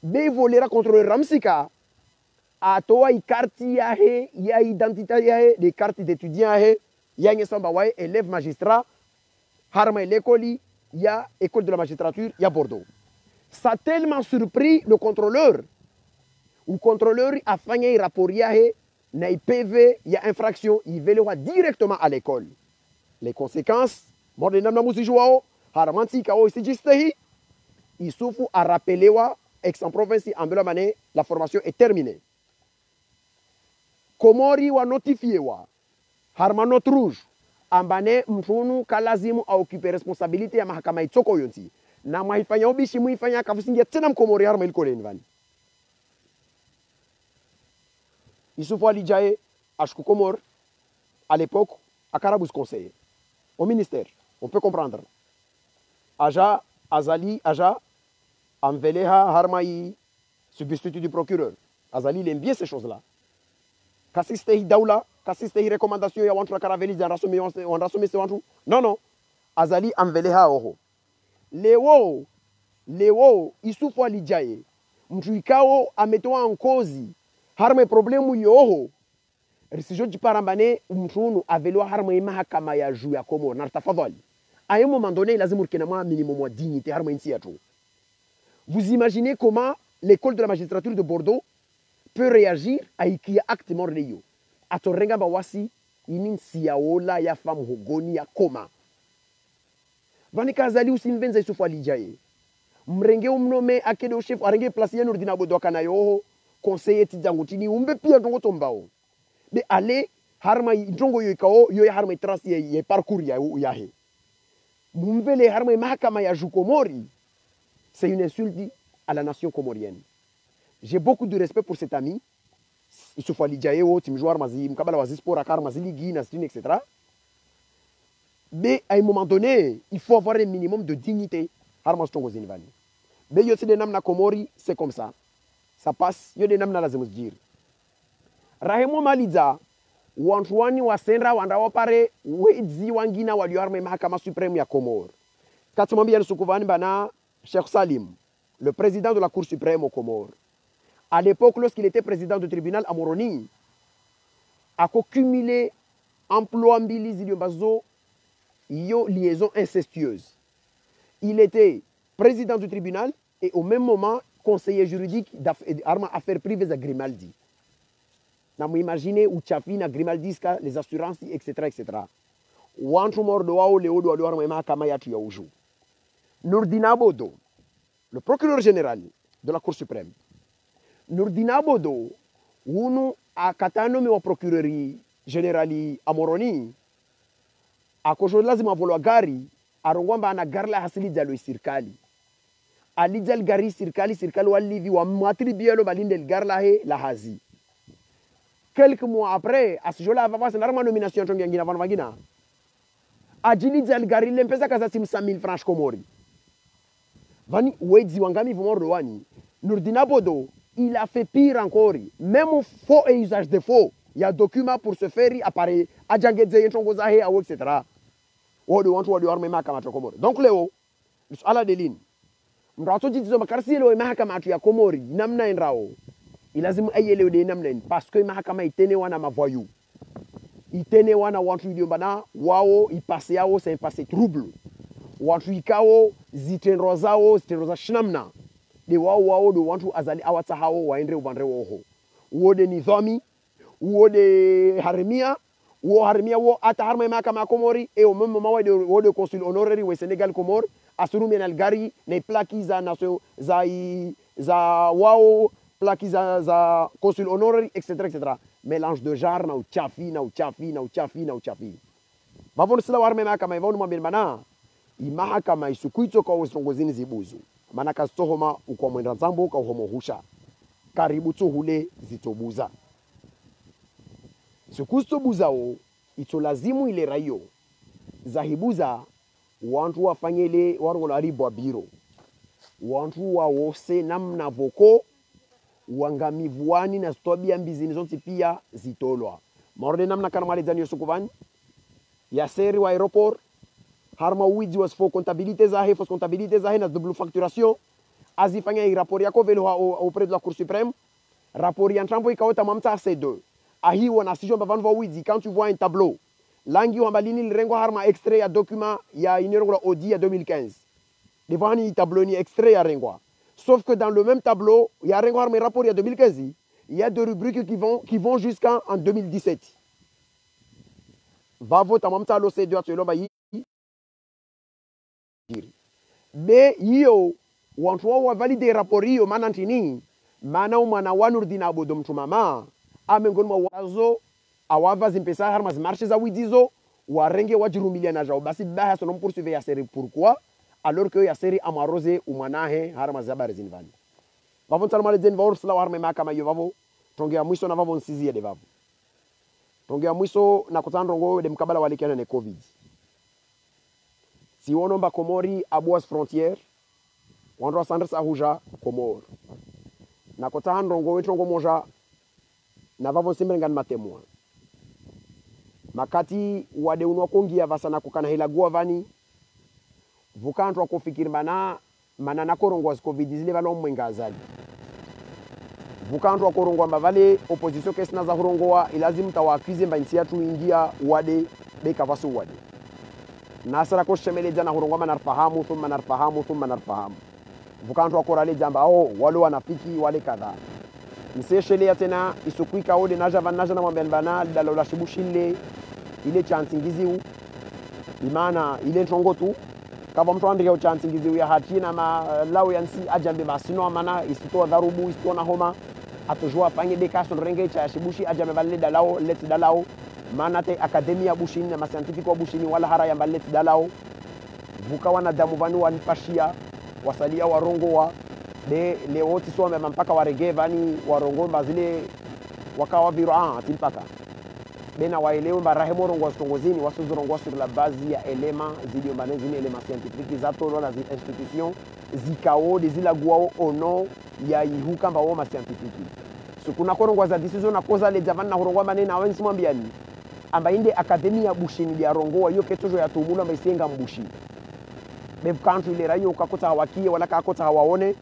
Be volera contre Ramsika a toa i karti ya he ya identité ya he des cartes d'étudiants he ya ngesamba way élève magistrat harma l'école ya école de la magistrature ya Bordeaux. Ça a tellement surpris le contrôleur. Le contrôleur a fait un rapport ya he na IPV ya infraction il veut directement à l'école. Les conséquences modernam na musi jouao harmanti ka o sijistehi Issoufou a rappelé wa Aix-en-Provence, en de la manière, la formation est terminée. Komori wa notifié wa harmanot rouge ambane mfunu kalazimu a occuper responsabilité ya mahakama itoko yonti na maifanya obishi muifanya kafusingia tena mkomori harma ilkole nvani. Issoufou Ali Djaye ashku Komor à l'époque à Karabous conseiller au ministère, on peut comprendre. Aja Azali Aja Amveleha Harmaï, substitut du procureur. Azali, il aime bien ces choses-là. Kassistehi Daoula, Kassistehi recommandation, ya wantu la caraveli, on rassume ce wantu. Non, non. Azali Amveleha Oho. Lewo, Issoufou Ali Djaye, mtuikao ametoa en cause, harme problemu yoho. Risijo jiparambane, mtunu avelo harme mahakama ya juu ya Komoro, nartafadhali. À un moment donné, il a un minimum de dignité, harme insi yatu. Vous imaginez comment l'école de la magistrature de Bordeaux peut réagir à un acte mort de yo. À Torrenga Bawasi, ini siyaola ya famu hogoni ya koma vani kazali usimvenza isufu alijaye mrenge umnome akede ushefu arenge place ya Nurdin Abodo kanayo conseiller tijangu tini umbe pia ndongo tombao de ale harma ndongo yo ikao yo harma trace ya parcours ya he mumvele harma mahakama ya Jukomori. C'est une insulte à la nation comorienne. J'ai beaucoup de respect pour cet ami. Il se faut aller dire au team joueur mazi mkabala wazi sport akar mazi ligi na style etc. Mais à un moment donné, il faut avoir un minimum de dignité. Harmas tongo zinivani. Mais yo des namna Komori, c'est comme ça. Ça passe, yo des namna lazima dire. Rahemo Maliza wantuani wa senra wanda wapare wezi wangina walioarme mahakama supreme ya Komor. Katumambia nusukuvani bana Cheikh Salim, le président de la Cour suprême aux Comores, à l'époque, lorsqu'il était président du tribunal à Moroni, a cumulé emploi yo liaison incestueuse. Il était président du tribunal et au même moment conseiller juridique d'affaires privées à Grimaldi. Vous imaginez où Tchafi na Grimaldi, les assurances, etc. etc. Nurdin Abodo, le procureur général de la Cour suprême, Nurdin Abodo, unu akatano wa procureur général à Moroni, akojo lazima volwa gari, arongwamba ana garla hasili jalo sirkali. Alijal gari sirkali walivi wa matribielo balinde garla he la hazi. Quelques mois après, à ce jour-là, avant la nomination de Ngina Van Vagina, Adjili Gari l'empesa kaza sim 100 000 francs Komori. Vani Wedzi Wangami Vumordoani, Nurdin Abodo, il a fait pire encore. Même au faux et usage de faux, il y a document pour se faire apparaître à Djangedze, Yentrongozahe, etc. Ou de want to arme Mahakama Komori. Donc Léo, à la déline, Mrato dit Makarsi le Mahakama ya Komori, Namna Enrao. Il lazima ayele de namna parce que Mahakama itene wana mavoyou. Itene wana wantu idiombana wao ipase yao c'est un passé trouble. Wantu ikao zitenroza shinamna. De wao de wantu azali awata hao waendre ubandre woho. Uode nidhami, uode harimia, uo harimia wo ata harma Mahakama Komori et au même moment de consul honoraire au Sénégal Comore asurumi na Algari na plaki za naso za wao plaki za consul honoraire etc. Mélange de genre na uchafi. Bavon sila warme Mahakama ivonu mambirmana imahakama isukuito kwa usongozini zibuzu. Mana kastohoma ukwa mwenda zambo kwa homo husha. Karibu tu hule zitobuza. Sukusto buzao ito lazimu ile rayo. Zahibuza wantu wafanyele waru haribu wa biro. Wantu wawose namna voko wangamivuani na stobia mbizini zonti pia zitolwa. Maorde namna kanamali zani yosukuvani. Yaseri wa aéroport. Harma uidzi was fo comptabilité zahe na double facturation. Azifanya i rapport yako velo auprès de la Cour suprême. Rapport yantrambo ikaota mamta C2. Ahi wana sijon bavanu wa uidzi quand tu vois un tableau. Langi wambalini lirengo harma extrait ya document ya inerongla Audi ya 2015. Devant ni tableau ni extrait ya rengwa. Sauf que dans le même tableau, il y a un rapport il y a 2015, il y a deux rubriques qui vont jusqu'en 2017. Va voter en même temps l'OCDE actuellement. Mais yo, on va valider le rapport yo manantini, mana umana Nurdin Abodo mtumama, amengon mawazo, awava zimpesa harmas marches za widizo, warenge wajirumilia na jao. Basi baha sonom poursuivre ya série pourquoi? Alors que ya série amarose umanahe harma zabari zinvani. Vavon talmale zen vaur sla warme Mahakama yo vavo, tongea mwiso na vavo nsizie de vavo. Tongea mwiso na kutandrongo de mkabala walikana ne COVID. Si wonomba Komori abuas frontière, wandro sandres ahuja Komor. Na kutandrongo wetrongo moja na vavo simrengan matemwa. Makati wade unwa kongia vasana kukana hila guavani, vukantwa kufikiri mana na korongwa COVID zile valo mwengazali. Vukantwa korongwa mbavale opposition kesina za hurongoa ilazimu tawakize mba nsi yatu ingia wade beka vasu wade. Nasara koshemele jana hurongwa manarfahamu thumma. Vukantwa korale jamba wale wanafiki wale kadhaa. Niseshele ya tena isukuika ode naja na mwambian bana dalola shibushile ile chansingiziu imana ile ntongo tu kama mtu andika chansingiziu ya hatina ma lao yansi ajambe basino amana isitoa dharubu isitoa na homa atojua fanye bekaso renge cha shibushi ajambe balle dalao leti dalao maana te akademia bushini na scientific wa bushini wala hara ya balle dalao vukawa na damu vanu wanipashia wasalia warongo wa de leo tisome mpaka warege vani warongo bazile wakawa viro atimpaka bena waelewe barahe morongo stongozini wasuzorongo sur la base ya elema zidio manezini elema scientifique zatolo na institution zikao dezila guao ono ya ihuka mbawo ma scientifique so kuna korongo za decision na koza le javan na horongo manena awensi mwambiani amba inde akademia bushini ya rongo yo ketojo ya tumula maisenga mbushi bev country le rayo kakota hawakie wala kakota hawaone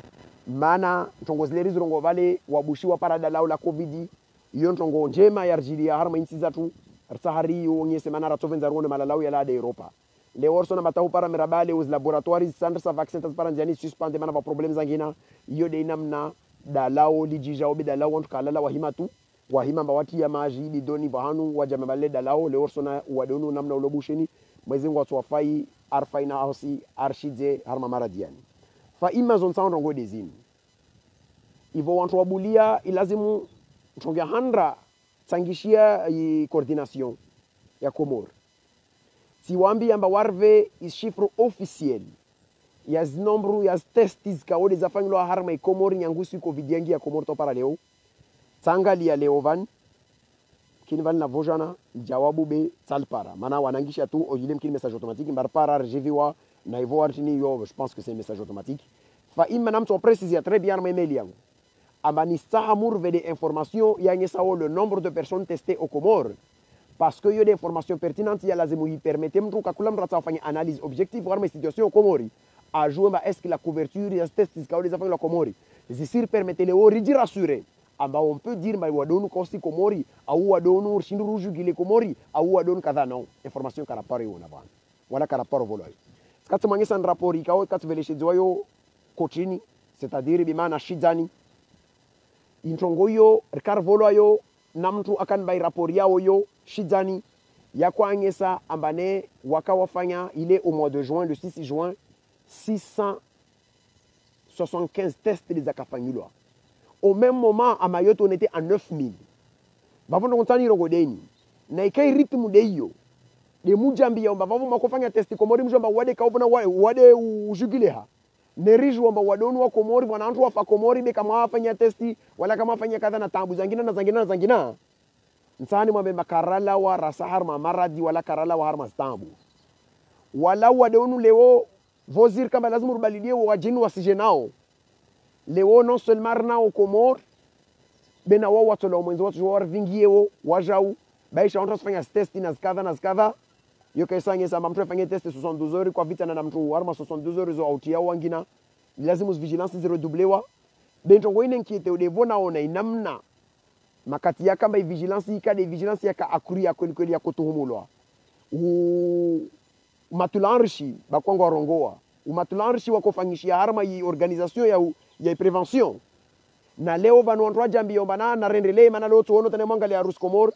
mana ntongozleri zirongo vale wabushi wa parada lao la covid iyo ntongo njema ya arjilia harma insi zatu arsahari yo ngese mana ratovenza ronde malalau ya la de Europa le orsona matau para mirabale uz laboratoires centres sa vaccins para njani suspende mana va problems zangina iyo de namna dalao lijija obi dalao wantu kalala wahimatu wahima mbawati ya maji bidoni bahanu wajamabale dalao le orsona wadonu namna ulobusheni mwezingu watu wafai arfaina hosi arshidze harma maradiani fa imazon sound rongo dezini ivo wantu wabulia ilazimu chongia handra tsangishia i coordination ya Komor siwambi amba warve is chiffre officiel ya nombru ya testis kaode zafanylo harma i Komor nyangusi covid yangi ya Komor to para leo tangali ya leovan kinvan na vojana jawabu be salpara mana wanangisha tu ojile mkini message automatique mbarpara rejeviwa na ivo artini yo je pense que c'est un message automatique fa imma namto précise très bien ma email yangu amani sahamur ve des informations yanye sao le nombre de personnes testées au Comores parce que yo des informations pertinentes ya lazimu y permettre mtu kakula mrata afanye analyse objective voir mes situations au Comores a jouer ba est-ce que la couverture ya tests ka des afanye au Comores zisir permettre le origi rassurer amba on peut dire mai wadonu kosti Komori au wadonu shinduru jugile Komori au wadonu kadha non information kana pare wona bana wala kana pare voloi skatu mangesa rapport ikao katu veleshe joyo kochini c'est-à-dire bimana shidani intongoyo rikarvolo yo namtu akan bai rapport yao yo shidani ya kwangesa ambane wakawafanya ile au mois de juin le 6 juin 675 tests les akafanyulwa. Au même moment, à Mayotte, on était à 9000. Bavondo kontani rogodeni. Na ikai rythme de yo. De mujambi ya mbavo makofanya testi Komori mjomba wade kaovana wade ujugileha. Neriju wamba wadonu wa Komori wanantu wa fa Komori be kama wafanya testi wala kama wafanya kadha na tambu zangina. Nsani mwambe makarala wa rasahar mamaradi wala karala wa harma stambu. Wala wadonu leo vozir kama lazima rubalidie wa jinu wasijenao. Leo non seulement rna au Comores bena wao watu la mwenzo watu wao vingieo wajau baisha ontra fanya test na skadha yo kaisanye sama mtu afanye test 72 heures kwa vita na mtu arma 72 heures zo autia wangina lazima vigilance zero doublewa bento ngoine nkiete udevona ona inamna makati ya kamba vigilance ikade vigilance yaka akuri ya kweli ya kutuhumulwa matulanrishi bakwango rongoa umatulanrishi wakofanyishia harma yi organisation ya prévention na leo vanu antwa jambi yombana na rendele mana leo tuono tane mwangalia ya Ruskomor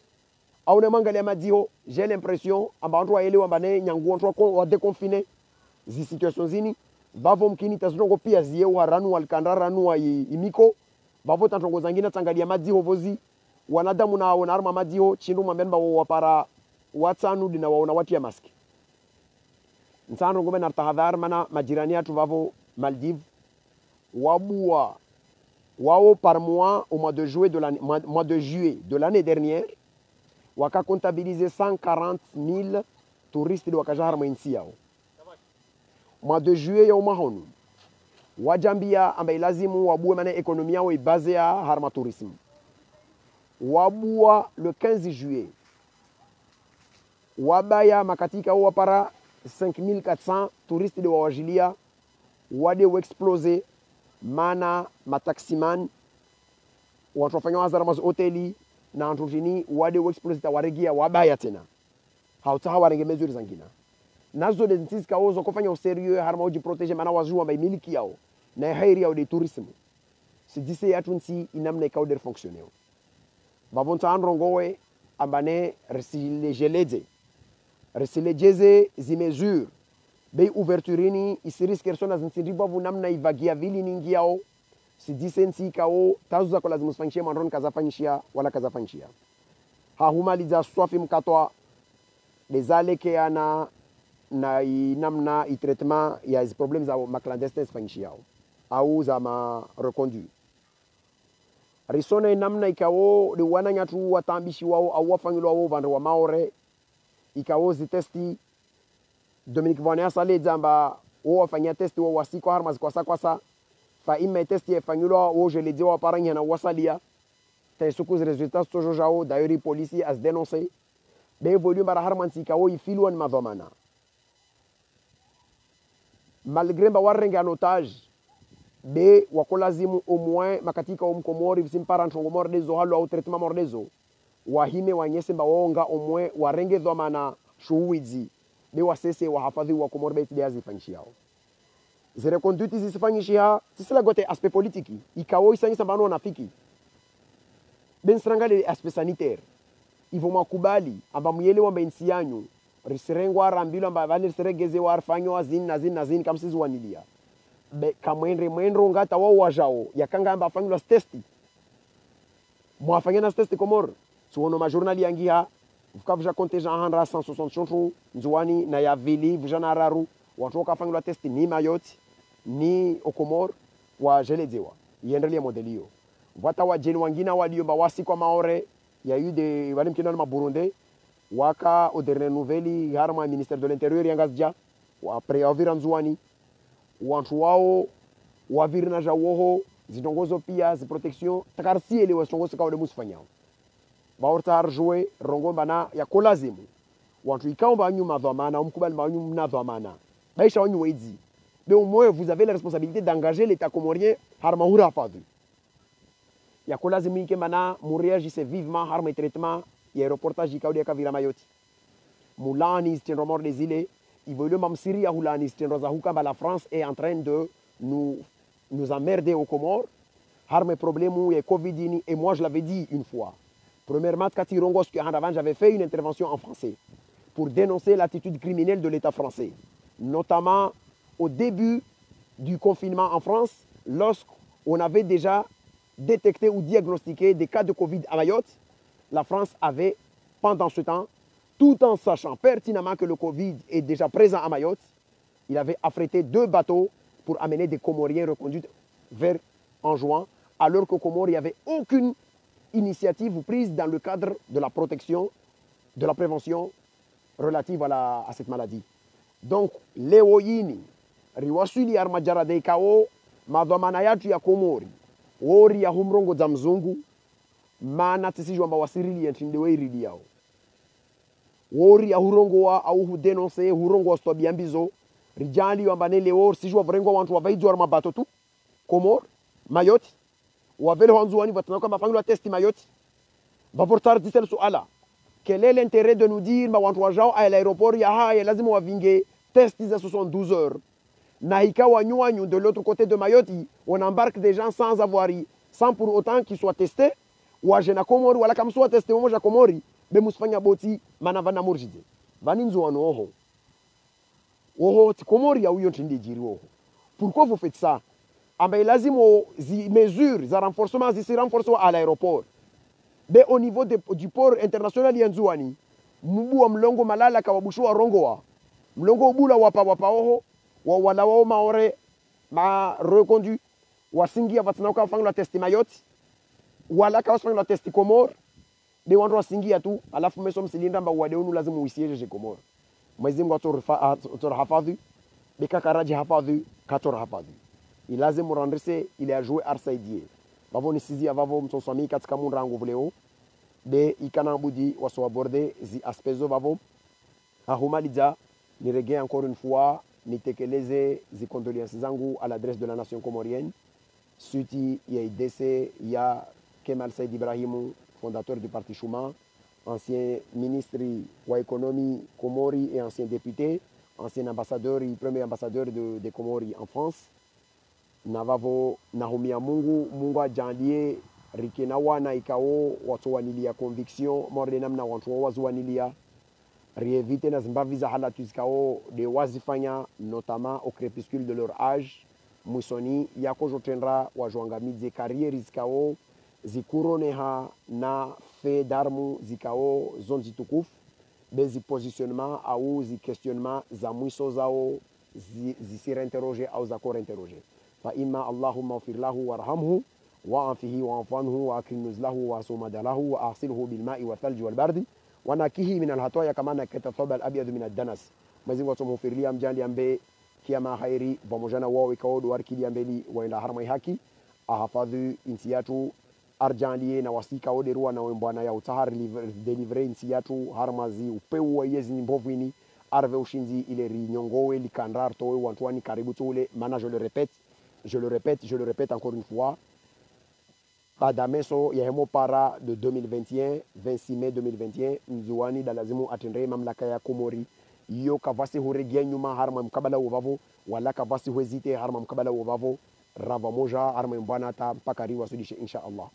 au ne mwangalia madio j'ai l'impression amba antwa ele wambane nyangu antwa wa déconfiné zi situation zini bavo mkini tazongo pia zie waranu walkandaranu wa imiko bavo tantongo zangina tangalia madio vozi wanadamu na wana arma madio chindu mambemba wapara watsanu dina waona watu ya maski nsano ngome na tahadhar mana majirani atu bavo Maldives wabua wao par mois au mois de juillet de l'année dernière waka comptabiliser 140 000 touristes de wakajar mainsi yao mois de juillet ya umahonu wajambia ambaye lazimu wabue mana ekonomia yao ibase ya harma tourisme wabua le 15 juillet wabaya makatika wapara 5400 touristes de wawajilia wade explosé mana mataximan watu wafanya wazara mazo hoteli na antujini wade explosive tawaregia wabaya tena hautaha warenge mezuri zangina nazo de ntisi kaozo kufanya userieux harma uji protéger mana wazua mai miliki yao na hairi yao de tourisme si dise ya tunsi inamne kauder fonctionner babonta androngowe ambane resi lejeleze risilejeze zimezure bei ouverturini isiris persona zinsindiba vunamna ivagia vili ningiao sidisensi kao tazuza kwa lazima usifanyishie mandron kazafanyishia wala kazafanyishia hahumaliza swafi mkatwa bezaleke ana na namna itretement ya hizi problem za maclandestins fanyishiao au za ma reconduit risone namna ikao de wananya tu watambishi wao au wafanyilo wao vandu wa maore ikao zitesti Dominique Vonia sale zamba wao wafanya testi wao wasiko harmas kwa sa fa ime testi ya fanyilo wao je le dis wa paranya na wasalia te sukus resultats tojo jao d'ailleurs police as dénoncer be volume bara harman ikao ifilwan madhamana malgré ba warrenga en otage be wakolazimu au moins makatika umkomori visimpara ntongo mordezo halo au traitement mordezo wahime wanyese baonga au moins warenge dhamana shuwizi be wasese wahafadhi wa komori beti diazi fanishiao zere conduite zisifanyishia sisila gote aspect politiki ikao isanyisa bano nafiki ben srangale aspect sanitaire ivo makubali amba muyele wamba insianyu risirengwa rambilo amba vani riseregeze warfanyo azini kamsizi wanilia be kamwendro ngata wao wajao yakanga amba fanywa testi mwafanya na testi komor suono ma journal yangia vukavja contingent handra 160 chonchu nzuani na ya vili vujana raru watu wakafanywa testi ni mayoti ni okomor wa jelezewa yendelia modelio vata wa jeni wangina waliomba wasi kwa maore ya eu de wale mkina ma Burundi waka au dernier nouvelle harma ministère de l'intérieur yangazja wa preavira nzuani wantu wao wavirina jawoho zidongozo pia zi protection takarsi ele wasongozo kaole musfanyao baorta arjoe rongomba na ya kolazimu wantu ikaomba nyuma dhamana umkubali manyu na dhamana baisha wanyu weizi mais au moins vous avez la responsabilité d'engager l'état comorien harma hura fadhu ya kolazimu ike mana muriagise vivement harma traitement ya reportage ikaudi akavira mayoti mulani stendo mort des îles Ivolio mamsiri ya hulani stendo za hukamba la France est en train de nous emmerder aux Comores harme problème ya Covid et moi je l'avais dit une fois premièrement kati rongos que avant j'avais fait une intervention en français pour dénoncer l'attitude criminelle de l'État français notamment au début du confinement en France lorsqu'on avait déjà détecté ou diagnostiqué des cas de Covid à Mayotte. La France avait, pendant ce temps, tout en sachant pertinemment que le Covid est déjà présent à Mayotte, il avait affrété 2 bateaux pour amener des Comoriens reconduits vers Anjouan, alors qu'au Comores, il n'y avait aucune initiative prise dans le cadre de la protection, de la prévention relative à cette maladie. Donc, leo yini, riwasuli armajara de kao, madhamana yatu ya Komori, wori ya humrongo za mzungu, mana tisijwa mawasirili ya chindewe iridi yao. Wori ya hurongo wa au hudenonse hurongo wa stobiambizo, rijali wambane leo sijwa vrengo wantu wavaidu wa mabato tu, Komor, Mayoti, wavele wanzuani vatanaka mafangula testi Mayoti, vaportar disel suala. Quel est l'intérêt de nous dire ma wantu wajao à l'aéroport ya haya lazima wavinge testi za 72 heures. Na ikawa nyuanyu de l'autre côté de Mayoti, on embarque des gens sans pour autant qu'ils soient testés. Wajena Komori wala kamsua testé moja Komori be musfanya boti manavana murjide. Vaninzo wano oho ti Komori ya uyo tindi jiri oho. Pourquoi vous faites ça? Amba lazimo zi mesures za renforcement zi renforcement à l'aéroport. Be au niveau du port international yanzuani mubu wa mlongo malala kawabushua rongoa. Mlongo ubula wapa oho wa wala wao maore ma reconduit wasingia vatanauka fangla testi Mayoti wala kawasfanya la testi Komor de wantu wasingia tu alafu meso msilinda mba wadeunu lazima uisieje Komor Mwenyezi Mungu atorhafadhi beka karaji hafadhi katorhafadhi ilazimu randrise ile ajue arsaidie bavo ni sizi avavo msosami katika munrangu vuleo de ikana budi waso aborde zi aspezo bavo ahumaliza nirege encore une fois nitekeleze zi condoléances zangu à l'adresse de la nation comorienne suti ya idese ya Kemal Said Ibrahim, fondateur du parti Chouma, ancien ministre de l'économie Comori et ancien député, ancien ambassadeur et premier ambassadeur de Comori en France. Navavo Nahumia Mungu, Mungu Janlie, Rikenawa na ikao watu wanilia conviction, mordenam na watu wazwanilia. rééviter na zimbavi za hala tuzikao de wazifanya notamment au crépuscule de leur âge mwisoni yako jotendra wajoangamize karieri zikao zikuroneha na fe darmu zikao zone zitukufu bezi positionnement au zi questionnement za mwiso zao zisirinterroger au za korinterroger fa imma allahumma ighfir lahu warhamhu wa'afihi wa'afanhu wa akrim nuzlahu wa sumadalahu wa ahsilhu bil ma'i wa thalji wal bardi wa nakihi min al hataya kama nakata thawb al abyad min ad danas mazingo tumhufirilia mjandi ambe kiama khairi pamoja na wao ikao duar kidi ambeli waenda harma haki ahafadhi insi yatu arjanlie na wasika oderua na mbwana ya utahar deliver insi yatu harmazi upeu wa yezi mbovini arve ushinzi ile rinyongowe likandrar towe wantwani karibu tule mana je le répète encore une fois Badameso ya hemo para de 2021 26 mai 2021 mzuani dalazimu atendre mamlaka ya Komori yo kavasi huregia nyuma harma mkabala wavavo wala kavasi huezite harma mkabala wavavo rava moja harma mbwana ta mpaka riwa sudishe insha Allah.